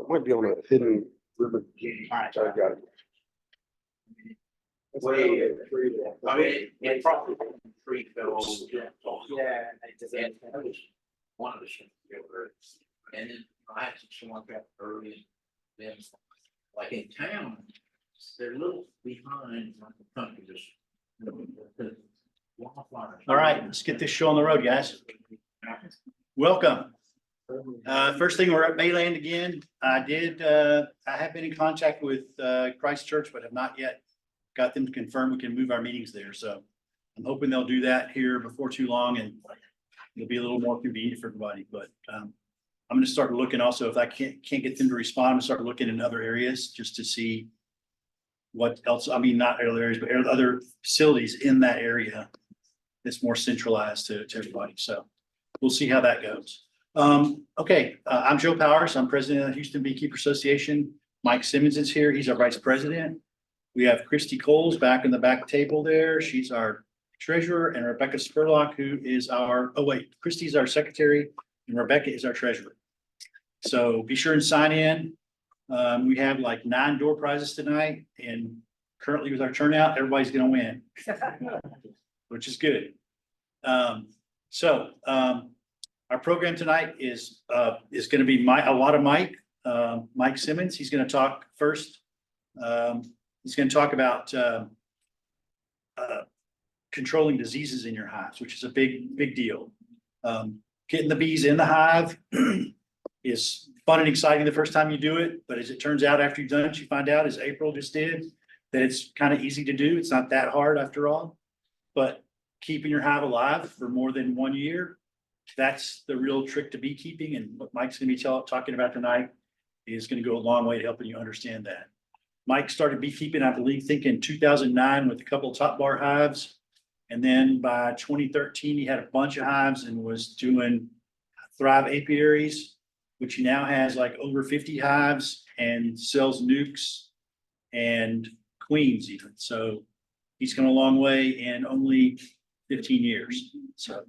It might be on a hidden ribbon. Alright. I got it. Way, I mean, it probably tree fell. Yeah. And one of the ships, and then I had to walk out early. Then, like in town, they're a little behind like the country, just. All right, let's get this show on the road, guys. Welcome. First thing, we're at Mayland again. I have been in contact with Christ Church, but have not yet got them to confirm we can move our meetings there. So I'm hoping they'll do that here before too long, and it'll be a little more convenient for everybody. But I'm going to start looking also, if I can't get them to respond, I'm going to start looking in other areas just to see what else. I mean, not other areas, but other facilities in that area that's more centralized to everybody. So we'll see how that goes. Okay, I'm Joe Powers. I'm president of the Houston Beekeeper Association. Mike Simmons is here. He's our vice president. We have Christy Coles back in the back table there. She's our treasurer, and Rebecca Spurlock, who is Christy's our secretary, and Rebecca is our treasurer. So be sure and sign in. We have like 9 door prizes tonight, and currently with our turnout, everybody's going to win, which is good. Our program tonight is going to be Mike Simmons. He's going to talk first. He's going to talk about controlling diseases in your hives, which is a big deal. Getting the bees in the hive is fun and exciting the first time you do it, but as it turns out, after you've done it, you find out, as April just did, that it's kind of easy to do. It's not that hard after all, but keeping your hive alive for more than 1 year, that's the real trick to beekeeping. And what Mike's going to be talking about tonight is going to go a long way to helping you understand that. Mike started beekeeping, I think in 2009 with a couple of top bar hives. And then by 2013, he had a bunch of hives and was doing Thrive apiaries, which he now has like over 50 hives and sells nukes and queens even. So he's come a long way in only 15 years. So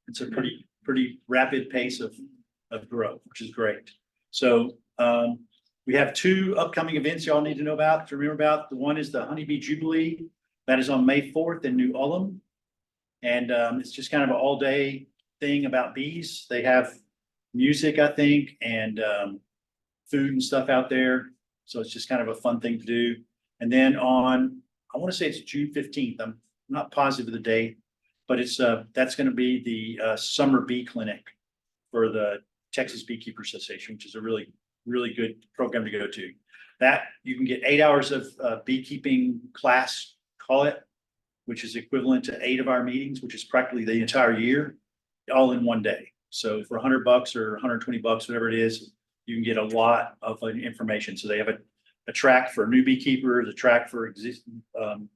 it's a pretty rapid pace of growth, which is great. So we have 2 upcoming events y'all need to know about, to remember about. The one is the Honeybee Jubilee. That is on May 4th in New Ulm. And it's just kind of an all-day thing about bees. They have music, I think, and food and stuff out there. So it's just kind of a fun thing to do. And then I want to say it's June 15th. I'm not positive of the date, but that's going to be the summer bee clinic for the Texas Beekeeper Association, which is a really good program to go to. That you can get 8 hours of beekeeping class, call it, which is equivalent to 8 of our meetings, which is practically the entire year, all in one day. So for $100 or $120, whatever it is, you can get a lot of information. So they have a track for new beekeepers, a track for existing,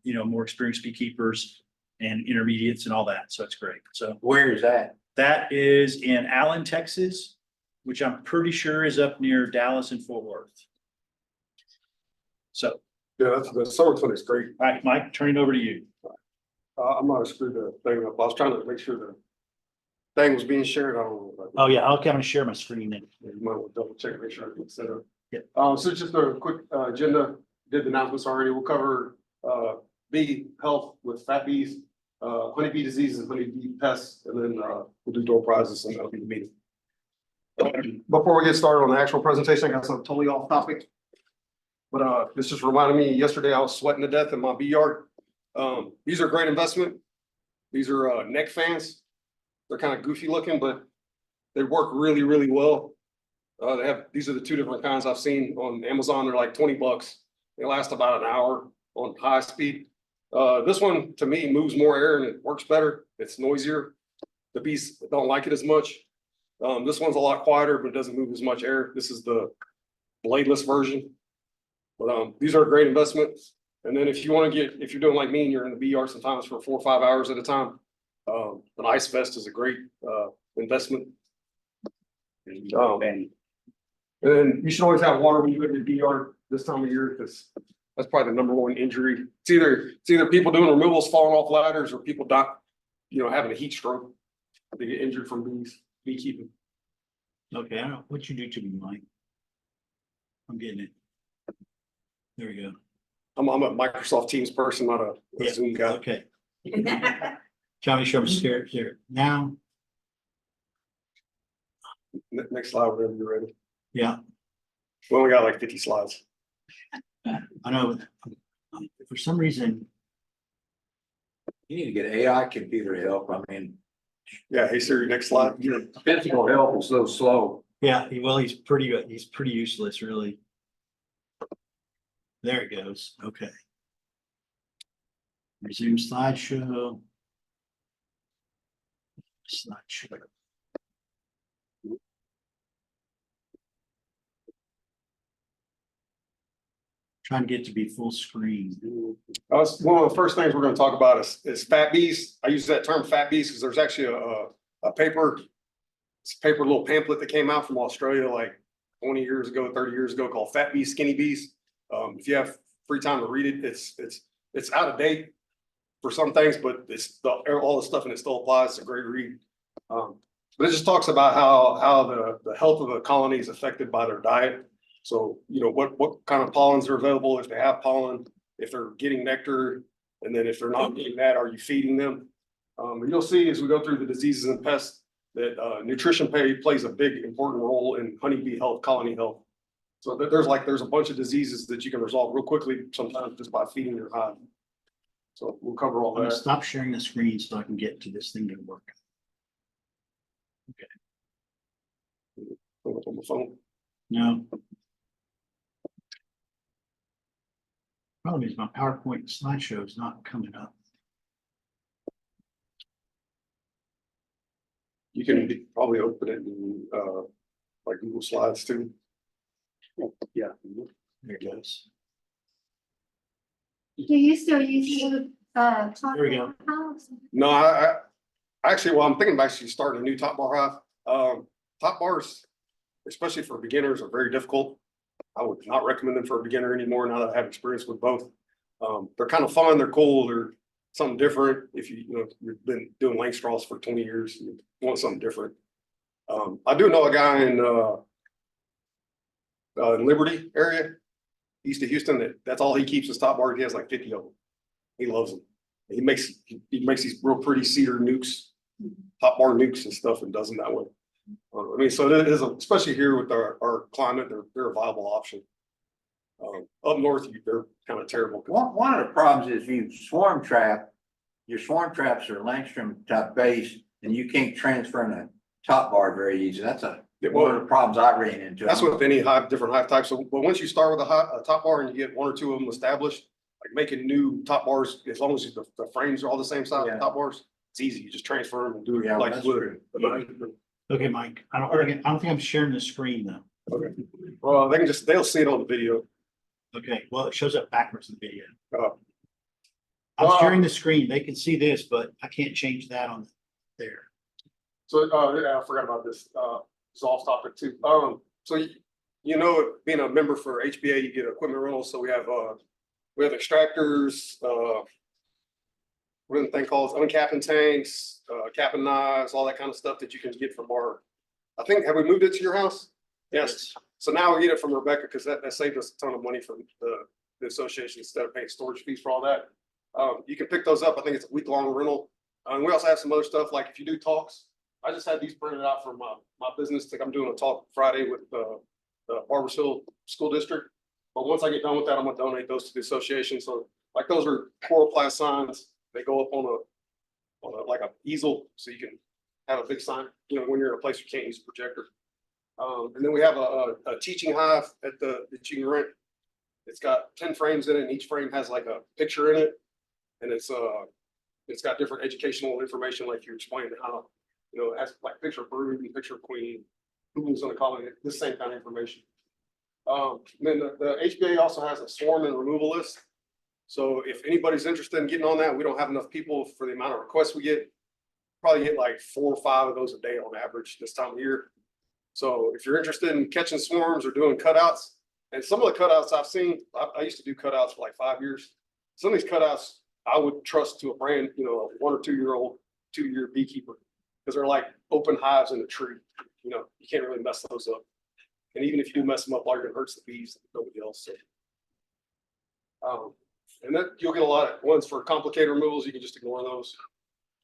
more experienced beekeepers and intermediates and all that. So it's great. So Where is that? that is in Allen, Texas, which I'm pretty sure is up near Dallas and Fort Worth. So, Yeah, that's the summer clinic's great. all right, Mike, turn it over to you. I'm not screwed the thing up. I was trying to make sure the thing was being shared. I don't know. Oh yeah, I'll come and share my screen then. You might want to double check, make sure I get set up. Yeah. So just a quick agenda, did the announcements already. We'll cover bee health with fat bees, honeybee diseases, honeybee pests, and then we'll do door prizes, and that'll be the meeting. Before we get started on the actual presentation, I got something totally off topic. But this just reminded me, yesterday I was sweating to death in my bee yard. These are great investment. These are neck fans. They're kind of goofy looking, but they work really well. These are the 2 different kinds I've seen on Amazon. They're like $20. They last about an hour on high speed. This one to me moves more air and it works better. It's noisier. The bees don't like it as much. This one's a lot quieter, but it doesn't move as much air. This is the bladeless version. But these are a great investment. And then if you're doing like me and you're in the bee yard sometimes for 4 or 5 hours at a time, an ice vest is a great investment. And then you should always have water when you go to the bee yard this time of year, because that's probably the #1 injury. It's either people doing removals, falling off ladders, or people having a heat stroke. They get injured from beekeeping. Okay, I don't know what you do to me, Mike. I'm getting it. There we go. I'm a Microsoft Teams person, not a Yeah. Zoom guy. Okay. Johnny, show me scared here. Now, Next slide, whenever you're ready. yeah, We only got like 50 slides. I know. For some reason, You need to get AI computer help. I mean, Yeah, hey Siri, next slide. physical help is so slow. yeah, well, he's pretty good. He's pretty useless, really. There it goes. Okay. Resume slideshow. Slideshow. Trying to get to be full screen. One of the first things we're gonna talk about is fat bees. I use that term fat bees because there's actually a paper. It's a paper little pamphlet that came out from Australia like 20 years ago, 30 years ago called Fat Bees, Skinny Bees. If you have free time to read it, it's out of date for some things, but all the stuff in it still applies. It's a great read. But it just talks about how the health of the colony is affected by their diet. So, you know, what kind of pollens are available, if they have pollen, if they're getting nectar, and then if they're not getting that, are you feeding them? And you'll see as we go through the diseases and pests that nutrition plays a big important role in honeybee health, colony health. So there's a bunch of diseases that you can resolve real quickly, sometimes just by feeding your hive. So we'll cover all I'm gonna that. stop sharing the screen so I can get to this thing to work. On the phone. No. Problem is my PowerPoint slideshow is not coming up. You can probably open it in like Google Slides too. Yeah. There it goes. Do you still use There we go. house? No, I actually, well, I'm thinking about actually starting a new top bar hive. Top bars, especially for beginners, are very difficult. I would not recommend them for a beginner anymore now that I have experience with both. They're kind of fun, they're cool, they're something different. If you've been doing length straws for 20 years, you want something different. I do know a guy in Liberty area, east of Houston, that's all he keeps is top bars. He has like 50 of them. He loves them. He makes these real pretty cedar nukes, top bar nukes and stuff, and does them that way. I mean, so it is, especially here with our climate, they're a viable option. Up north, they're kind of terrible. One of the problems is you swarm trap, your swarm traps are Langstrom type base, and you can't transfer in a top bar very easy. That's one of the problems I ran into. That's with any different hive types. So, but once you start with a top bar and you get one or two of them established, like making new top bars, as long as the frames are all the same size, Yeah. top bars, it's easy. You just transfer them and do it Yeah, like that's wood. Okay, Mike, I don't think I'm sharing the screen though. Okay. Well, they'll see it on the video. Okay, well, it shows up backwards in the video. Oh. I'm Well, sharing the screen. They can see this, but I can't change that on there. So, yeah, I forgot about this. It's off topic too. So being a member for HBA, you get equipment rentals. So we have extractors, what the thing calls uncapping tanks, capping knives, all that kind of stuff that you can get from our. I think, have we moved it to your house? Yes. So now we get it from Rebecca because that saved us a ton of money from the association instead of paying storage fees for all that. You can pick those up. I think it's a week-long rental. And we also have some other stuff, like if you do talks. I just had these printed out for my business. Like I'm doing a talk Friday with the Barbers Hill School District. But once I get done with that, I'm gonna donate those to the association. So like those are chloroplast signs. They go up on a like a easel, so you can have a big sign, when you're in a place you can't use a projector. And then we have a teaching hive that you can rent. It's got 10 frames in it, and each frame has like a picture in it. And it's got different educational information, like you explained how, it has like picture of brood and picture of queen, who's on the colony, the same kind of information. Then the HBA also has a swarm and removal list. So if anybody's interested in getting on that, we don't have enough people for the amount of requests we get. Probably get like 4 or 5 of those a day on average this time of year. So if you're interested in catching swarms or doing cutouts, and some of the cutouts I've seen, I used to do cutouts for like 5 years. Some of these cutouts I would trust to a brand, a 1 or 2 year old, 2-year beekeeper, because they're like open hives in a tree. You can't really mess those up. And even if you do mess them up, all you're gonna hurts the bees, nobody else. So. And then you'll get a lot of ones for complicated removals. You can just ignore those.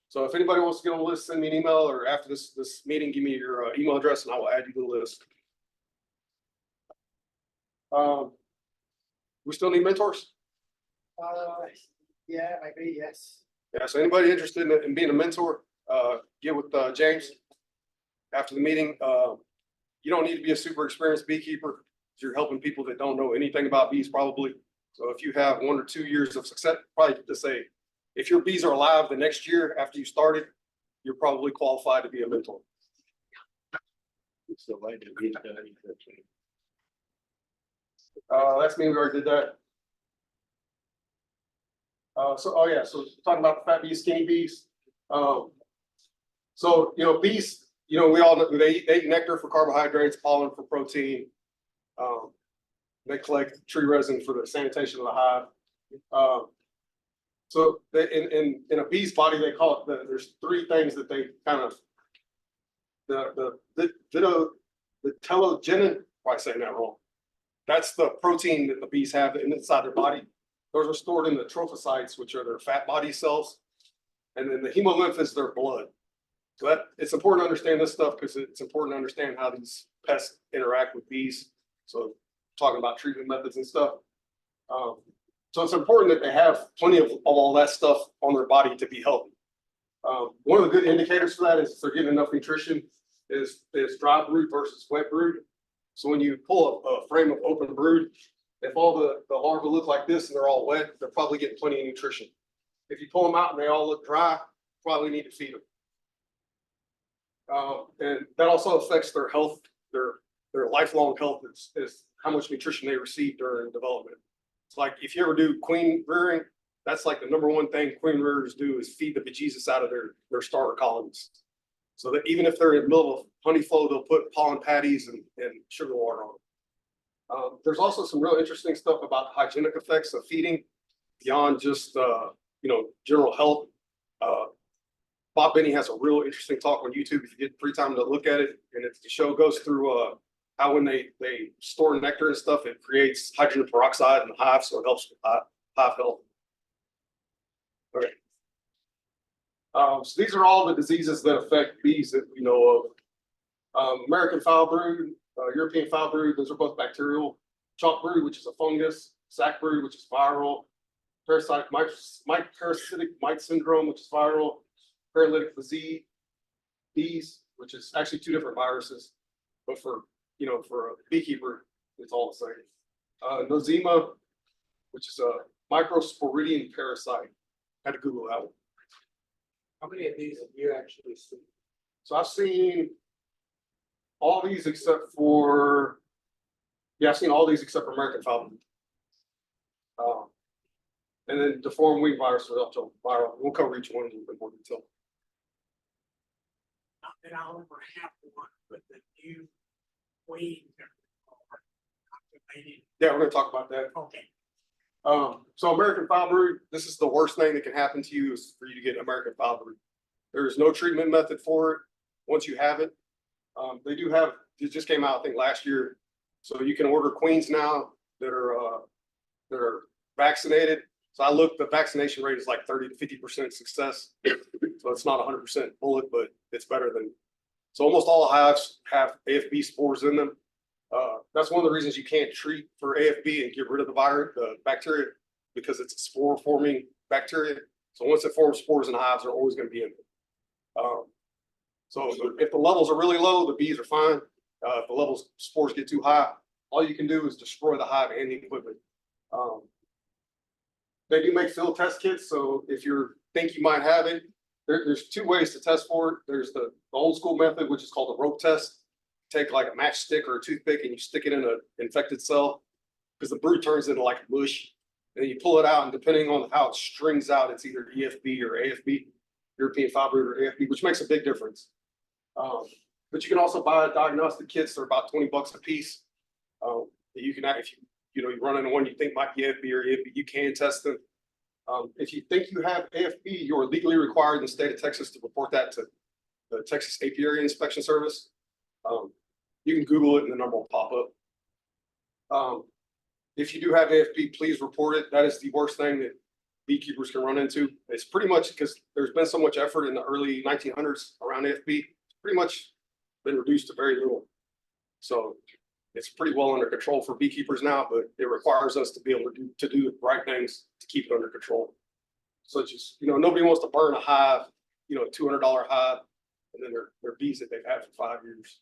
So if anybody wants to get on the list, send me an email, or after this meeting, give me your email address and I will add you to the list. We still need mentors. Yeah, maybe, yes. Yeah, so anybody interested in being a mentor, get with James after the meeting. You don't need to be a super experienced beekeeper. You're helping people that don't know anything about bees probably. So if you have 1 or 2 years of success, probably to say, if your bees are alive the next year after you started, you're probably qualified to be a mentor. So I did get that. That's me, we already did that. So talking about the fat bees, skinny bees. So, bees, we all know they eat nectar for carbohydrates, pollen for protein. They collect tree resin for the sanitation of the hive. So in a bee's body, they call it, there's 3 things that they kind of, the telogenin, probably saying that wrong. That's the protein that the bees have inside their body. Those are stored in the trophocytes, which are their fat body cells. And then the hemolymph is their blood. So it's important to understand this stuff because it's important to understand how these pests interact with bees. So talking about treatment methods and stuff. So it's important that they have plenty of all that stuff on their body to be healthy. One of the good indicators for that is if they're getting enough nutrition is dry brood versus wet brood. So when you pull a frame of open brood, if all the larvae look like this and they're all wet, they're probably getting plenty of nutrition. If you pull them out and they all look dry, probably need to feed them. And that also affects their health, their lifelong health is how much nutrition they receive during development. It's like if you ever do queen rearing, that's like the #1 thing queen rearers do is feed the bejesus out of their starter colonies. So that even if they're in the middle of honey flow, they'll put pollen patties and sugar water on them. There's also some real interesting stuff about the hygienic effects of feeding beyond just general health. Bob Benny has a real interesting talk on YouTube if you get free time to look at it. And the show goes through how when they store nectar and stuff, it creates hydrogen peroxide in the hive, so it helps with hive health. Okay. So these are all the diseases that affect bees that we know of. American foul brood, European foul brood, those are both bacterial. Chalk brood, which is a fungus. Sac brood, which is viral. Parasitic parasitic mite syndrome, which is viral. Paralytic disease, bees, which is actually 2 different viruses, but for a beekeeper, it's all the same. Nosema, which is a microsporidian parasite. Had to Google that one. How many of these have you actually seen? So I've seen all these except for, I've seen all these except for American foul brood. And then deformed wing virus or viral. We'll cover each one in a little bit more detail. Not that I'll ever have one, but the new queen. Yeah, we're gonna talk about that. Okay. So American foul brood, this is the worst thing that can happen to you is for you to get American foul brood. There is no treatment method for it once you have it. They do have, it just came out, I think, last year. So you can order queens now that are vaccinated. So I looked, the vaccination rate is like 30 to 50% success. So it's not 100% bullet, but it's better than. So almost all hives have AFB spores in them. That's one of the reasons you can't treat for AFB and get rid of the bacteria, because it's a spore forming bacteria. So once it forms spores in hives, they're always going to be in there. So if the levels are really low, the bees are fine. If the levels spores get too high, all you can do is destroy the hive and the equipment. They do make field test kits. So if you think you might have it, there's 2 ways to test for it. There's the old school method, which is called the rope test. Take like a matchstick or a toothpick and you stick it in an infected cell because the brood turns into like mush. And you pull it out, and depending on how it strings out, it's either EFB or AFB, European foul brood or AFB, which makes a big difference. But you can also buy diagnostic kits. They're about $20 a piece. You can, if you run into one you think might be AFB or EFB, you can test them. If you think you have AFB, you're legally required in the state of Texas to report that to the Texas Apiary Inspection Service. You can Google it and the number will pop up. If you do have AFB, please report it. That is the worst thing that beekeepers can run into. It's pretty much because there's been so much effort in the early 1900s around AFB. It's pretty much been reduced to very little. So it's pretty well under control for beekeepers now, but it requires us to be able to do the right things to keep it under control. Such as, nobody wants to burn a hive, a $200 hive, and then their bees that they've had for 5 years.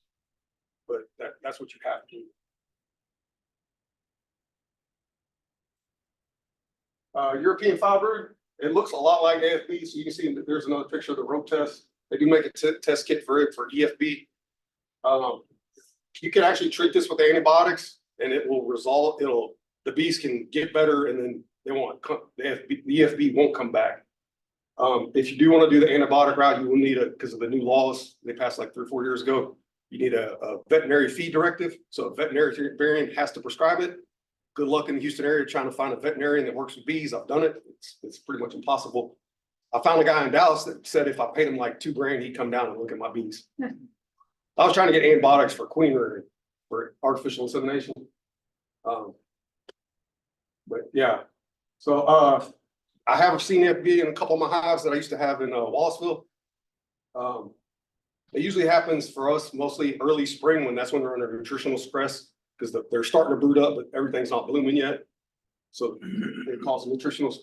But that's what you have to do. European firebird, it looks a lot like AFB, so you can see that there's another picture of the rope test. They do make a test kit for it for EFB. You can actually treat this with antibiotics, and it will resolve. The bees can get better, and then they won't. The EFB won't come back. If you do want to do the antibiotic route, you will need because of the new laws they passed like 3 or 4 years ago. You need a veterinary feed directive, so a veterinarian has to prescribe it. Good luck in the Houston area trying to find a veterinarian that works with bees. I've done it. It's pretty much impossible. I found a guy in Dallas that said if I paid him like $2,000, he'd come down and look at my bees. I was trying to get antibiotics for queen rearing, for artificial insemination. But yeah, so I have seen FB in a couple of my hives that I used to have in Wallaceville. It usually happens for us mostly early spring when that's when they're under nutritional stress because they're starting to brood up, but everything's not blooming yet. So it causes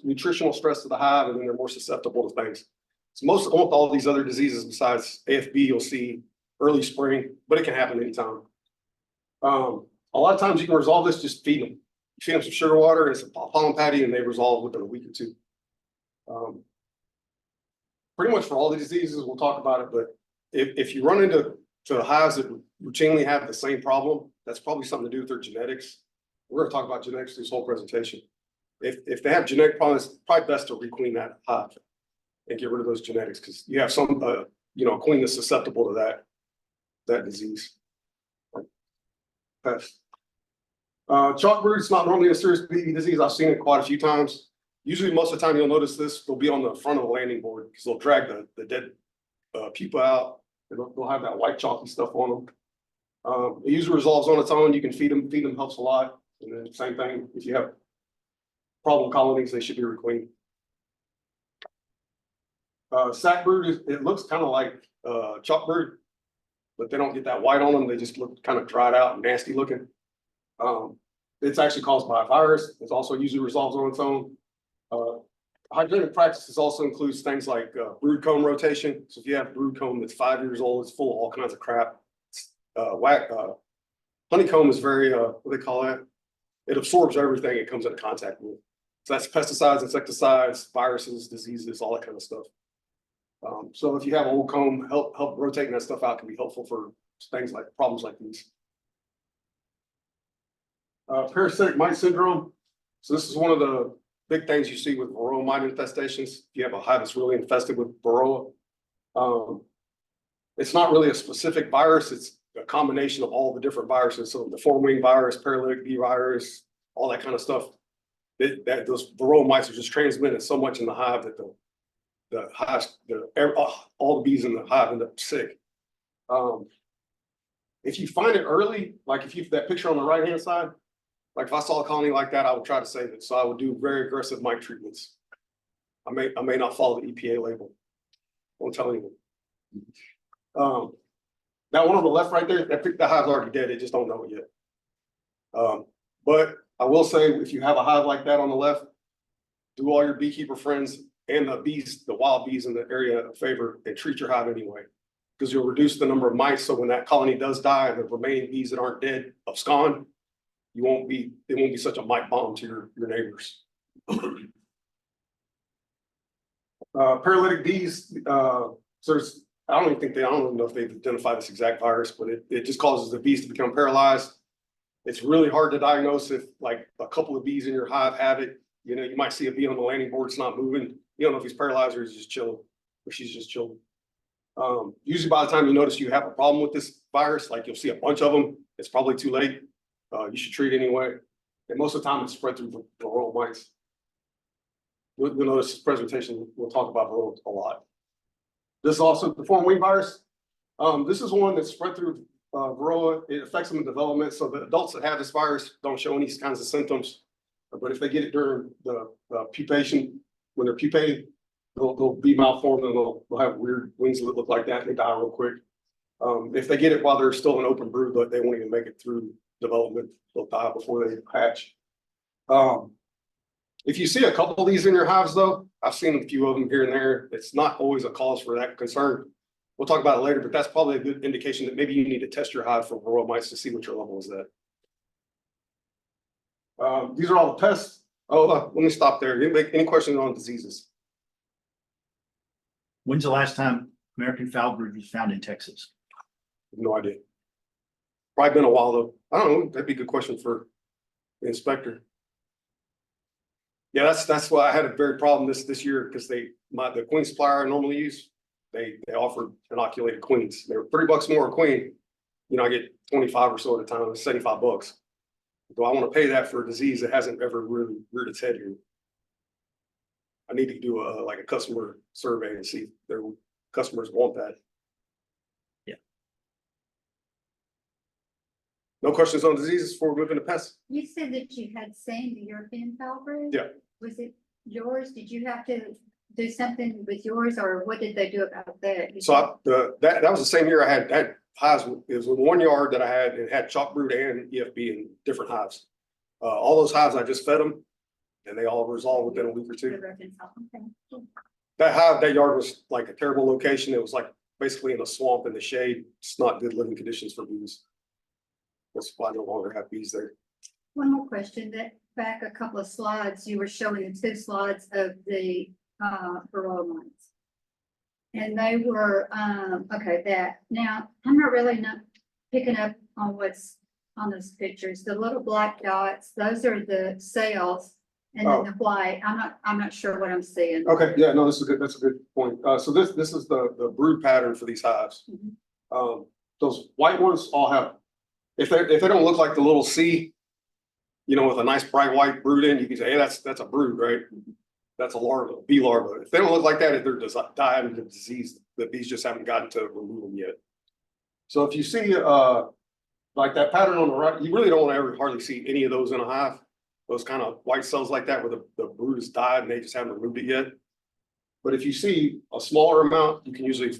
nutritional stress to the hive, and then they're more susceptible to things. So almost all these other diseases besides AFB, you'll see early spring, but it can happen anytime. A lot of times you can resolve this, just feed them. You feed them some sugar water and some pollen patty, and they resolve within a week or two. Pretty much for all the diseases, we'll talk about it, but if you run into hives that routinely have the same problem, that's probably something to do with their genetics. We're going to talk about genetics through this whole presentation. If they have genetic problems, it's probably best to requeen that hive and get rid of those genetics because you have some, queen that's susceptible to that disease. Pest. Chalkbrood is not normally a serious bee disease. I've seen it quite a few times. Usually, most of the time, you'll notice this. They'll be on the front of the landing board because they'll drag the dead pupa out. They'll have that white chalky stuff on them. It usually resolves on its own. You can feed them. Feed them helps a lot. And then same thing, if you have problem colonies, they should be requeened. Sackbrood, it looks kind of like chalkbrood, but they don't get that white on them. They just look kind of dried out and nasty looking. It's actually caused by a virus. It also usually resolves on its own. Hygienic practices also includes things like brood comb rotation. So if you have brood comb that's 5 years old, it's full of all kinds of crap. Honeycomb is very, what do they call that? It absorbs everything it comes into contact with. So that's pesticides, insecticides, viruses, diseases, all that kind of stuff. So if you have old comb, help rotating that stuff out can be helpful for things like problems like these. Parasitic mite syndrome. So this is one of the big things you see with varroa mite infestations. If you have a hive that's really infested with varroa, it's not really a specific virus. It's a combination of all the different viruses. So the four-wing virus, paralytic bee virus, all that kind of stuff. Those varroa mites are just transmitted so much in the hive that the hives, all the bees in the hive end up sick. If you find it early, like that picture on the right-hand side, like if I saw a colony like that, I would try to save it. So I would do very aggressive mite treatments. I may not follow the EPA label. Won't tell anyone. That one on the left right there, the hive's already dead. They just don't know it yet. But I will say, if you have a hive like that on the left, do all your beekeeper friends and the wild bees in the area a favor and treat your hive anyway, because you'll reduce the number of mice. So when that colony does die, the remaining bees that aren't dead abscond. It won't be such a mite bomb to your neighbors. Paralytic bees. So I don't even know if they've identified this exact virus, but it just causes the bees to become paralyzed. It's really hard to diagnose if like a couple of bees in your hive have it. You might see a bee on the landing board, it's not moving. You don't know if he's paralyzed or he's just chilling, or she's just chilling. Usually by the time you notice you have a problem with this virus, like you'll see a bunch of them, it's probably too late. You should treat anyway. And most of the time it's spread through the varroa mites. You'll notice this presentation, we'll talk about varroa a lot. This is also the four-wing virus. This is one that's spread through varroa, it affects them in development. So the adults that have this virus don't show any kinds of symptoms. But if they get it during the pupation, when they're pupating, they'll be malformed and they'll have weird wings that look like that and they die real quick. If they get it while they're still an open brood, but they won't even make it through development, they'll die before they hatch. If you see a couple of these in your hives though, I've seen a few of them here and there, it's not always a cause for that concern. We'll talk about it later, but that's probably a good indication that maybe you need to test your hive for varroa mites to see what your level is at. These are all the pests. Oh, let me stop there. Any questions on diseases? When's the last time American foul brood was found in Texas? No idea. Probably been a while though. I don't know. That'd be a good question for the inspector. Yeah, that's why I had a very problem this year because the queen supplier I normally use, they offered inoculated queens. They were $3 more a queen. You know, I get 25 or so at a time, it's $75. Do I want to pay that for a disease that hasn't ever really reared its head here? I need to do like a customer survey and see if their customers want that. Yeah. No questions on diseases before we move into pests? You said that you had seen the European foul brood? Yeah. Was it yours? Did you have to do something with yours or what did they do about that? So that was the same year I had hives. It was in one yard that I had, it had chalk brood and EFB in different hives. All those hives, I just fed them and they all resolved within a week or two. That yard was like a terrible location. It was like basically in a swamp in the shade. It's not good living conditions for bees. That's why I no longer have bees there. One more question, that back a couple of slides, you were showing the 2 slides of the varroa mites. And they were, okay, that, now, I'm not picking up on what's on those pictures. The little black dots, those are the cells. And then the white, I'm not sure what I'm seeing. Okay, yeah, no, this is good. That's a good point. So this is the brood pattern for these hives. Those white ones all have, if they don't look like the little C, you know, with a nice bright white brood in, you can say, hey, that's a brood, right? That's a larva, bee larva. If they don't look like that, if they're just dying of disease, the bees just haven't gotten to remove them yet. So if you see like that pattern on the right, you really don't want to ever hardly see any of those in a hive. Those kind of white cells like that where the brood has died and they just haven't removed it yet. But if you see a smaller amount, you can usually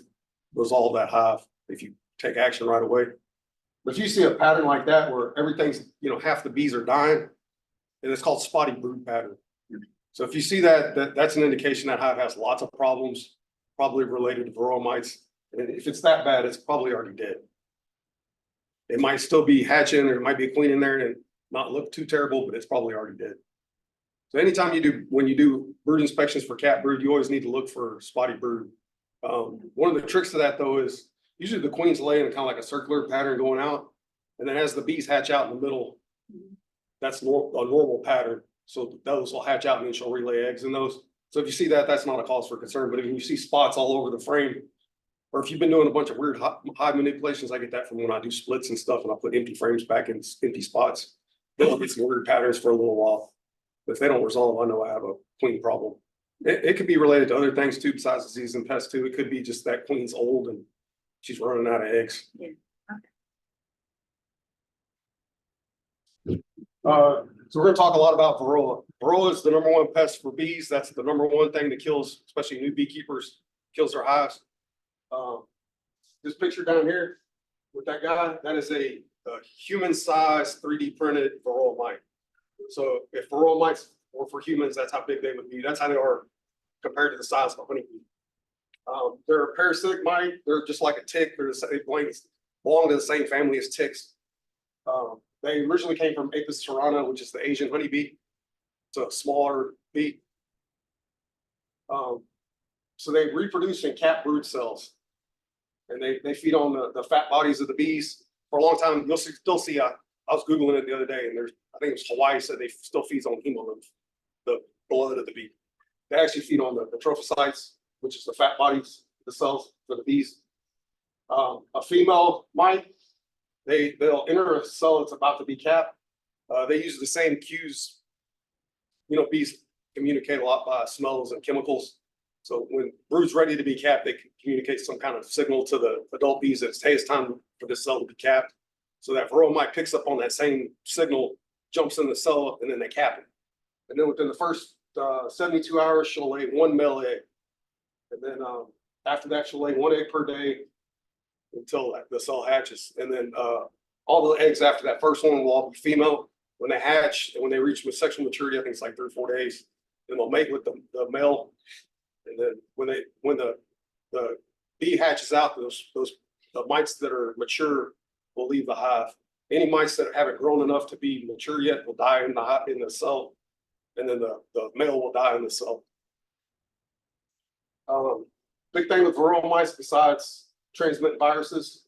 resolve that hive if you take action right away. But if you see a pattern like that where everything's, you know, half the bees are dying, and it's called spotty brood pattern. So if you see that's an indication that hive has lots of problems, probably related to varroa mites. And if it's that bad, it's probably already dead. It might still be hatching, or it might be a queen in there and not look too terrible, but it's probably already dead. So anytime when you do brood inspections for cat brood, you always need to look for spotty brood. One of the tricks to that though is usually the queens lay in kind of like a circular pattern going out. And then as the bees hatch out in the middle, that's a normal pattern. So those will hatch out and then she'll relay eggs in those. So if you see that, that's not a cause for concern. But if you see spots all over the frame, or if you've been doing a bunch of weird hive manipulations, I get that from when I do splits and stuff and I put empty frames back in empty spots. They'll get some weird patterns for a little while. But if they don't resolve, I know I have a queen problem. It could be related to other things too, besides disease and pests too. It could be just that queen's old and she's running out of eggs. Yeah. So we're going to talk a lot about varroa. Varroa is the #1 pest for bees. That's the #1 thing that kills, especially new beekeepers, kills their hives. This picture down here with that guy, that is a human-sized 3D printed varroa mite. So if varroa mites were for humans, that's how big they would be. That's how they are compared to the size of a honeybee. They're a parasitic mite. They're just like a tick. They belong to the same family as ticks. They originally came from Apis cerana, which is the Asian honeybee. It's a smaller bee. So they reproduce in cat brood cells. And they feed on the fat bodies of the bees. For a long time, you'll still see, I was Googling it the other day, and I think it was Hawaii said they still feeds on hemolymph, the blood of the bee. They actually feed on the trophocytes, which is the fat bodies, the cells for the bees. A female mite, they'll enter a cell that's about to be capped. They use the same cues. You know, bees communicate a lot by smells and chemicals. So when brood's ready to be capped, they can communicate some kind of signal to the adult bees that it's, hey, it's time for this cell to be capped. So that varroa mite picks up on that same signal, jumps in the cell, and then they cap it. And then within the first 72 hours, she'll lay one male egg. And then after that, she'll lay one egg per day until the cell hatches. And then all the eggs after that first one will all be female. When they hatch and when they reach sexual maturity, I think it's like 3 or 4 days, then they'll mate with the male. And then when the bee hatches out, the mites that are mature will leave the hive. Any mites that haven't grown enough to be mature yet will die in the cell, and then the male will die in the cell. Big thing with varroa mites, besides transmitting viruses,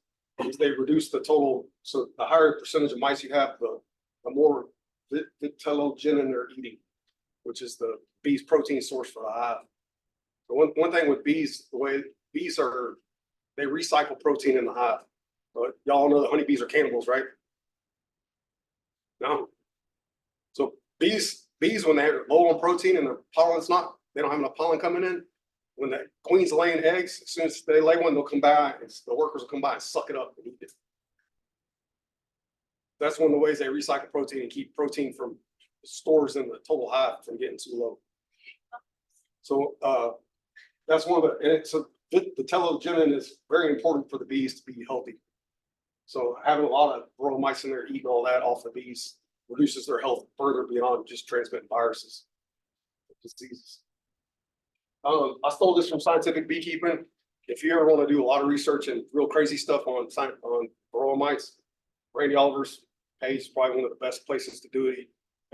is they reduce the total. So the higher percentage of mice you have, the more vitellogenin they're eating, which is the bee's protein source for the hive. But one thing with bees, the way bees are, they recycle protein in the hive. But y'all know that honeybees are cannibals, right? No. So bees, when they're low on protein and the pollen's not, they don't have enough pollen coming in. When the queen's laying eggs, as soon as they lay one, they'll come by, and the workers will come by and suck it up and eat it. That's one of the ways they recycle protein and keep protein from stores in the total hive from getting too low. So that's one of the, and so the telogenin is very important for the bees to be healthy. So having a lot of varroa mites in there eating all that off the bees reduces their health further beyond just transmitting viruses, diseases. I stole this from Scientific Beekeeping. If you ever want to do a lot of research and real crazy stuff on varroa mites, Randy Oliver's page is probably one of the best places to do it.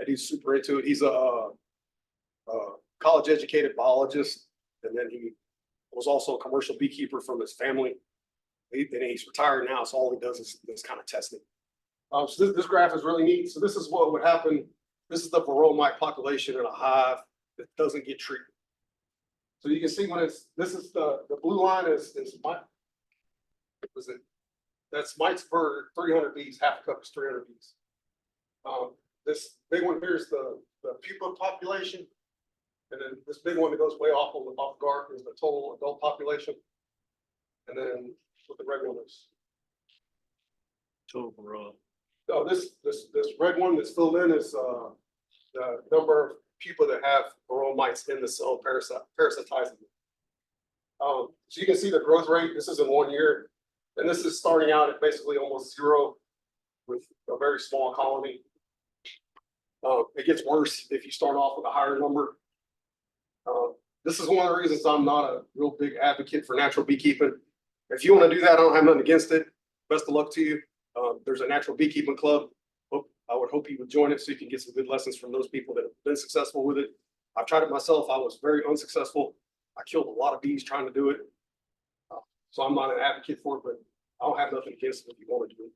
He's super into it. He's a college educated biologist, and then he was also a commercial beekeeper from his family. And he's retired now, so all he does is this kind of testing. So this graph is really neat. So this is what would happen. This is the varroa mite population in a hive that doesn't get treated. So you can see when this is the blue line is mite. Was it? That's mites per 300 bees. Half a cup is 300 bees. This big one here is the pupa population, and then this big one that goes way off the guard is the total adult population, and then what the red one is. Total varroa. Oh, this red one that's filled in is the number of pupa that have varroa mites in the cell parasitizing them. So you can see the growth rate. This is in 1 year, and this is starting out at basically almost zero with a very small colony. It gets worse if you start off with a higher number. This is one of the reasons I'm not a real big advocate for natural beekeeping. If you want to do that, I don't have nothing against it. Best of luck to you. There's a natural beekeeping club. I would hope you would join it so you can get some good lessons from those people that have been successful with it. I've tried it myself. I was very unsuccessful. I killed a lot of bees trying to do it. So I'm not an advocate for it, but I don't have nothing against it if you want to do it.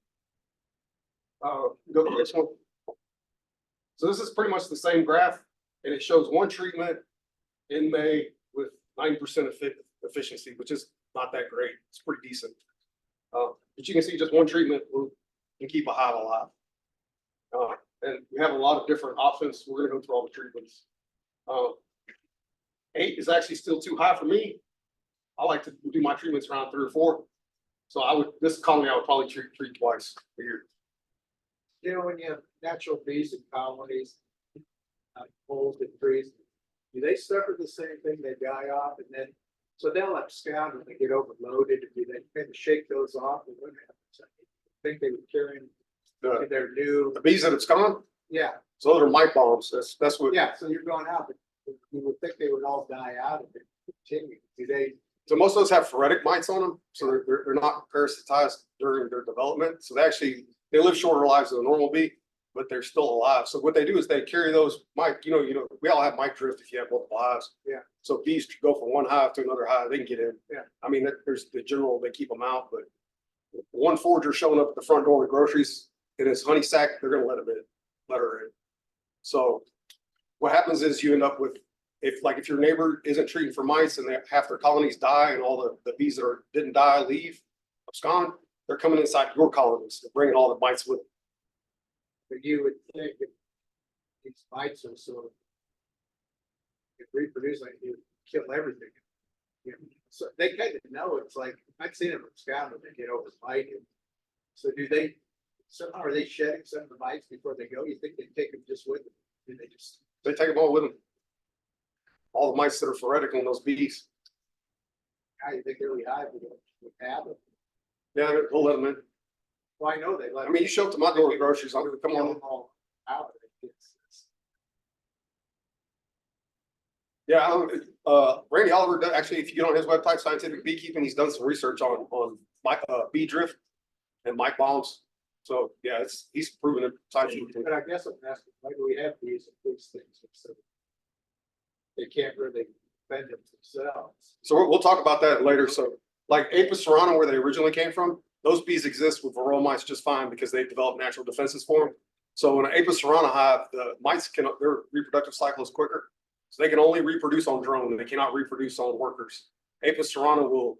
Go to the next one. So this is pretty much the same graph, and it shows one treatment in May with 90% efficiency, which is not that great. It's pretty decent. But you can see just one treatment can keep a hive alive. And we have a lot of different options. We're going to go through all the treatments. 8 is actually still too high for me. I like to do my treatments around 3 or 4. So this colony I would probably treat twice a year. You know, when you have natural bees in colonies, holes and trees, do they suffer the same thing? They die off, and then so they'll abscond when they get overloaded. Do they kind of shake those off? And what happens? I think they would carry in their new. The bees that have gone, Yeah, so those are mite bombs. That's what. yeah. So you're going out, but you would think they would all die out if they continue. Do they? So most of those have phoretic mites on them, so they're not parasitized during their development. So they live shorter lives than a normal bee, but they're still alive. So what they do is they carry those mite. You know, we all have mite drift if you have multiple hives. Yeah. So bees go from one hive to another hive, they can get in. Yeah. I mean, there's the general, they keep them out, but one forager showing up at the front door with groceries in his honey sack, they're going to let her in. So what happens is you end up with, if your neighbor isn't treating for mites and half their colonies die and all the bees that didn't die leave, abscond, they're coming inside your colonies. They're bringing all the mites with them. But you would think if these mites are sort of reproduce, like you kill everything. So they kind of know, it's like, I've seen them from Scotland, they get over the bike. And so do they, somehow are they shedding some of the mites before they go? You think they take them just with them? Do they just? They take them all with them. All the mice that are phoretic on those bees. How you think really high would have them? Yeah, we'll let them in. Well, I know they let. I mean, you show up to my door with groceries, I'm gonna come Kill on. them all out. Yeah, Randy Oliver, actually, if you get on his website, Scientific Beekeeping, he's done some research on bee drift and mite bombs. So, yeah, he's proven it scientifically. But I guess I'm asking, why do we have these things? So they can't really defend it themselves. So we'll talk about that later. So like Apis cerana, where they originally came from, those bees exist with varroa mites just fine because they develop natural defenses for them. So in an Apis cerana hive, the mites their reproductive cycle is quicker. So they can only reproduce on drone. They cannot reproduce on workers. Apis cerana will,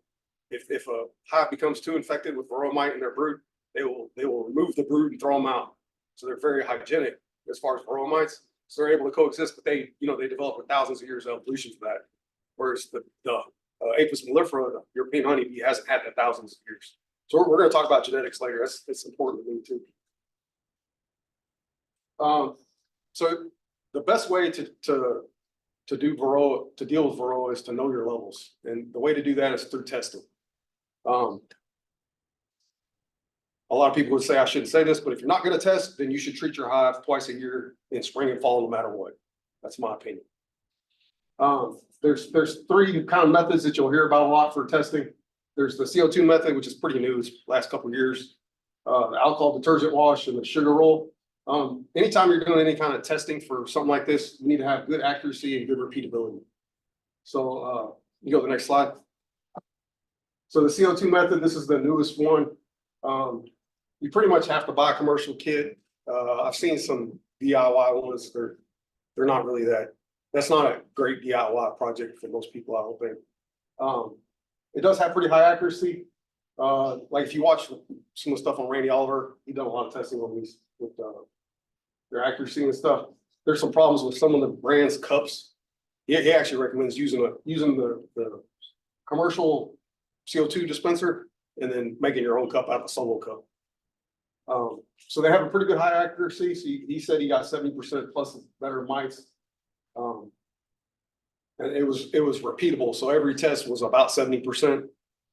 if a hive becomes too infected with varroa mite in their brood, they will remove the brood and throw them out. So they're very hygienic as far as varroa mites. So they're able to coexist, but they develop with thousands of years of evolution for that. Whereas the Apis mellifera, the European honeybee, hasn't had that thousands of years. So we're going to talk about genetics later. That's important to me too. So the best way to deal with varroa is to know your levels, and the way to do that is through testing. A lot of people would say I shouldn't say this, but if you're not going to test, then you should treat your hive twice a year in spring and fall, no matter what. That's my opinion. There's three kind of methods that you'll hear about a lot for testing. There's the CO2 method, which is pretty new, it's last couple of years. The alcohol detergent wash and the sugar roll. Anytime you're doing any kind of testing for something like this, you need to have good accuracy and good repeatability. So you go to the next slide. So the CO2 method, this is the newest one. You pretty much have to buy a commercial kit. I've seen some DIY ones. They're not really that's not a great DIY project for most people, I don't think. It does have pretty high accuracy. Like if you watch some of the stuff on Randy Oliver, he done a lot of testing on these with their accuracy and stuff. There's some problems with some of the brand's cups. He actually recommends using the commercial CO2 dispenser and then making your own cup out of a solo cup. So they have a pretty good high accuracy. So he said he got 70% plus better mites. And it was repeatable. So every test was about 70%.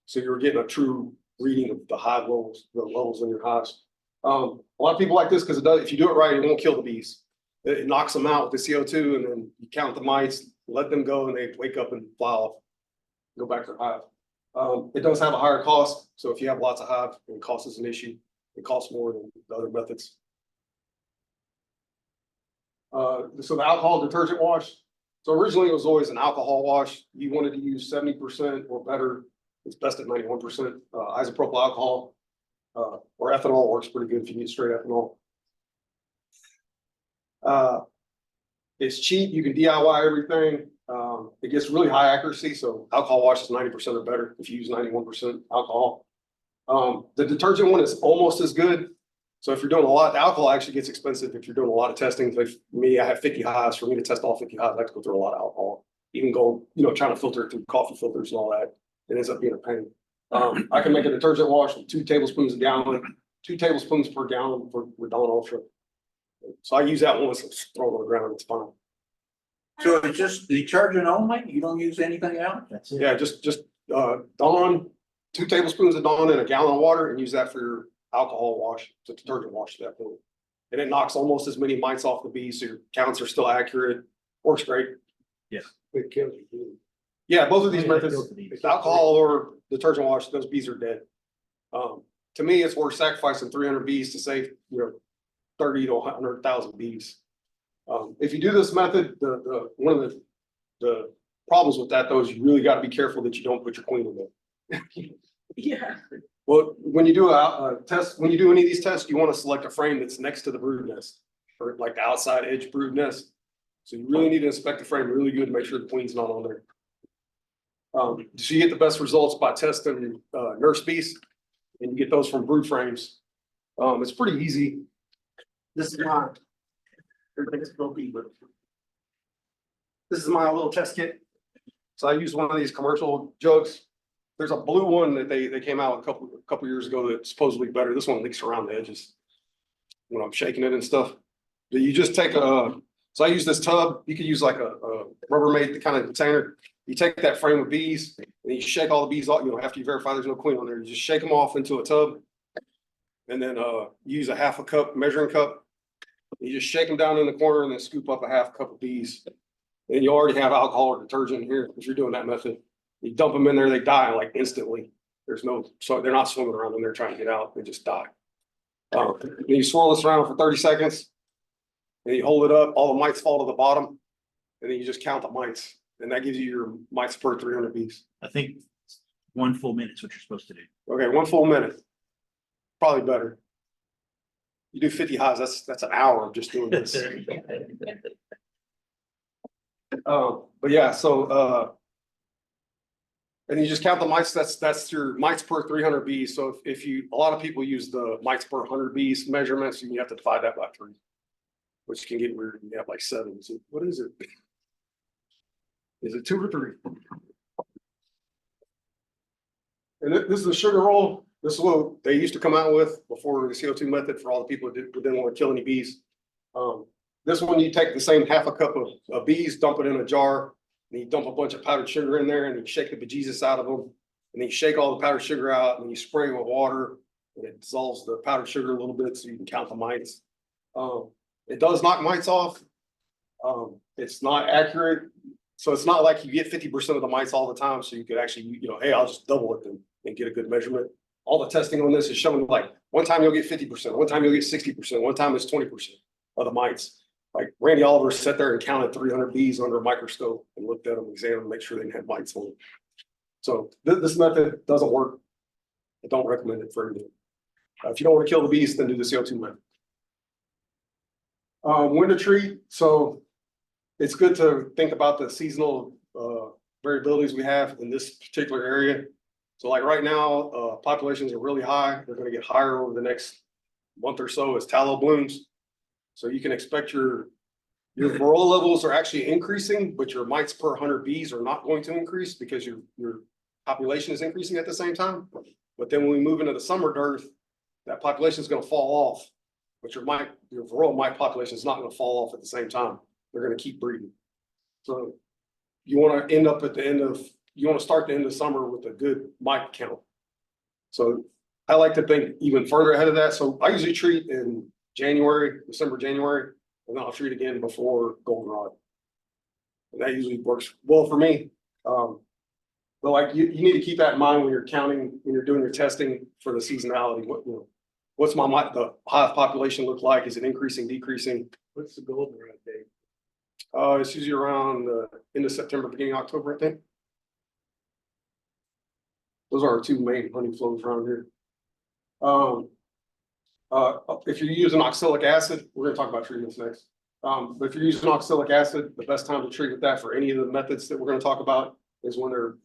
So you were getting a true reading of the hive levels, the levels in your hives. A lot of people like this because if you do it right, it won't kill the bees. It knocks them out with the CO2, and then you count the mites, let them go, and they wake up and fly off, go back to the hive. It does have a higher cost. So if you have lots of hive and cost is an issue, it costs more than the other methods. So the alcohol detergent wash. So originally it was always an alcohol wash. You wanted to use 70% or better. It's best at 91%. Isopropyl alcohol or ethanol works pretty good if you use straight ethanol. It's cheap. You can DIY everything. It gets really high accuracy. So alcohol wash is 90% or better if you use 91% alcohol. The detergent one is almost as good. So if you're doing a lot, the alcohol actually gets expensive if you're doing a lot of testing. Like me, I have 50 hives. For me to test all 50 hives, I have to go through a lot of alcohol. Even go, trying to filter it through coffee filters and all that. It ends up being a pain. I can make a detergent wash with 2 tablespoons a gallon, 2 tablespoons per gallon with Dawn Ultra. So I use that once and throw it on the ground. It's fine. So it's just detergent only? You don't use anything else? That's it. Yeah, just Dawn, 2 tablespoons of Dawn in a gallon of water, and use that for your alcohol wash, the detergent wash at that point. And it knocks almost as many mites off the bees, so your counts are still accurate. Works great. Yes. It kills you. Yeah, both of these Yeah, it methods, kills the bees. if alcohol or detergent wash, those bees are dead. To me, it's worth sacrificing 300 bees to save 30 to 100,000 bees. If you do this method, one of the problems with that though is you really got to be careful that you don't put your queen in there. Yeah. Well, when you do a test, when you do any of these tests, you want to select a frame that's next to the brood nest, or like the outside edge brood nest. So you really need to inspect the frame really good to make sure the queen's not on there. So you get the best results by testing nurse bees, and you get those from brood frames. It's pretty easy. This is my everything's filthy, but this is my little test kit. So I used one of these commercial jugs. There's a blue one that they came out a couple years ago that's supposedly better. This one leaks around the edges when I'm shaking it and stuff. But you just take so I use this tub. You could use like a Rubbermaid kind of container. You take that frame of bees and you shake all the bees off, after you verify there's no queen on there, you just shake them off into a tub. And then use a half a cup measuring cup. You just shake them down in the corner and then scoop up a half cup of bees. And you already have alcohol or detergent here if you're doing that method. You dump them in there, they die like instantly. So they're not swimming around when they're trying to get out, they just die. Then you swirl this around for 30 seconds. And you hold it up, all the mites fall to the bottom. And then you just count the mites. And that gives you your mites per 300 bees. I think 1 full minute is what you're supposed to do. Okay, 1 full minute. Probably better. You do 50 hives, that's an hour of just doing this. But yeah, so and you just count the mites, that's your mites per 300 bees. So if a lot of people use the mites per 100 bees measurements, you have to divide that by 3, which can get weird. You have like 7. So what is it? Is it 2 or 3? And this is a sugar roll. This is what they used to come out with before the CO2 method for all the people who didn't want to kill any bees. This one, you take the same half a cup of bees, dump it in a jar, and you dump a bunch of powdered sugar in there, and you shake the bejesus out of them, and then you shake all the powdered sugar out, and then you spray it with water, and it dissolves the powdered sugar a little bit so you can count the mites. It does knock mites off. It's not accurate. So it's not like you get 50% of the mites all the time. So you could actually, hey, I'll just double it and get a good measurement. All the testing on this is showing like one time you'll get 50%, one time you'll get 60%, one time it's 20% of the mites. Like Randy Oliver sat there and counted 300 bees under a microscope and looked at them, examined them, make sure they didn't have mites on them. So this method doesn't work. I don't recommend it for anything. If you don't want to kill the bees, then do the CO2 method. When to treat. So it's good to think about the seasonal variabilities we have in this particular area. So like right now, populations are really high. They're going to get higher over the next month or so as tallow blooms. So you can expect your varroa levels are actually increasing, but your mites per 100 bees are not going to increase because your population is increasing at the same time. But then when we move into the summer dearth, that population is going to fall off, but your varroa mite population is not going to fall off at the same time. They're going to keep breeding. So you want to end up at the end of, you want to start the end of summer with a good mite count. So I like to think even further ahead of that. So I usually treat in December, January, and then I'll treat again before goldenrod. And that usually works well for me. But like you need to keep that in mind when you're counting, when you're doing your testing for the seasonality. What's the hive population look like? Is it increasing, decreasing? What's the goldenrod date? It's usually around the end of September, beginning of October, I think. Those are our 2 main honey flows around here. If you're using oxalic acid, we're going to talk about treatments next. But if you're using oxalic acid, the best time to treat with that for any of the methods that we're going to talk about is when they're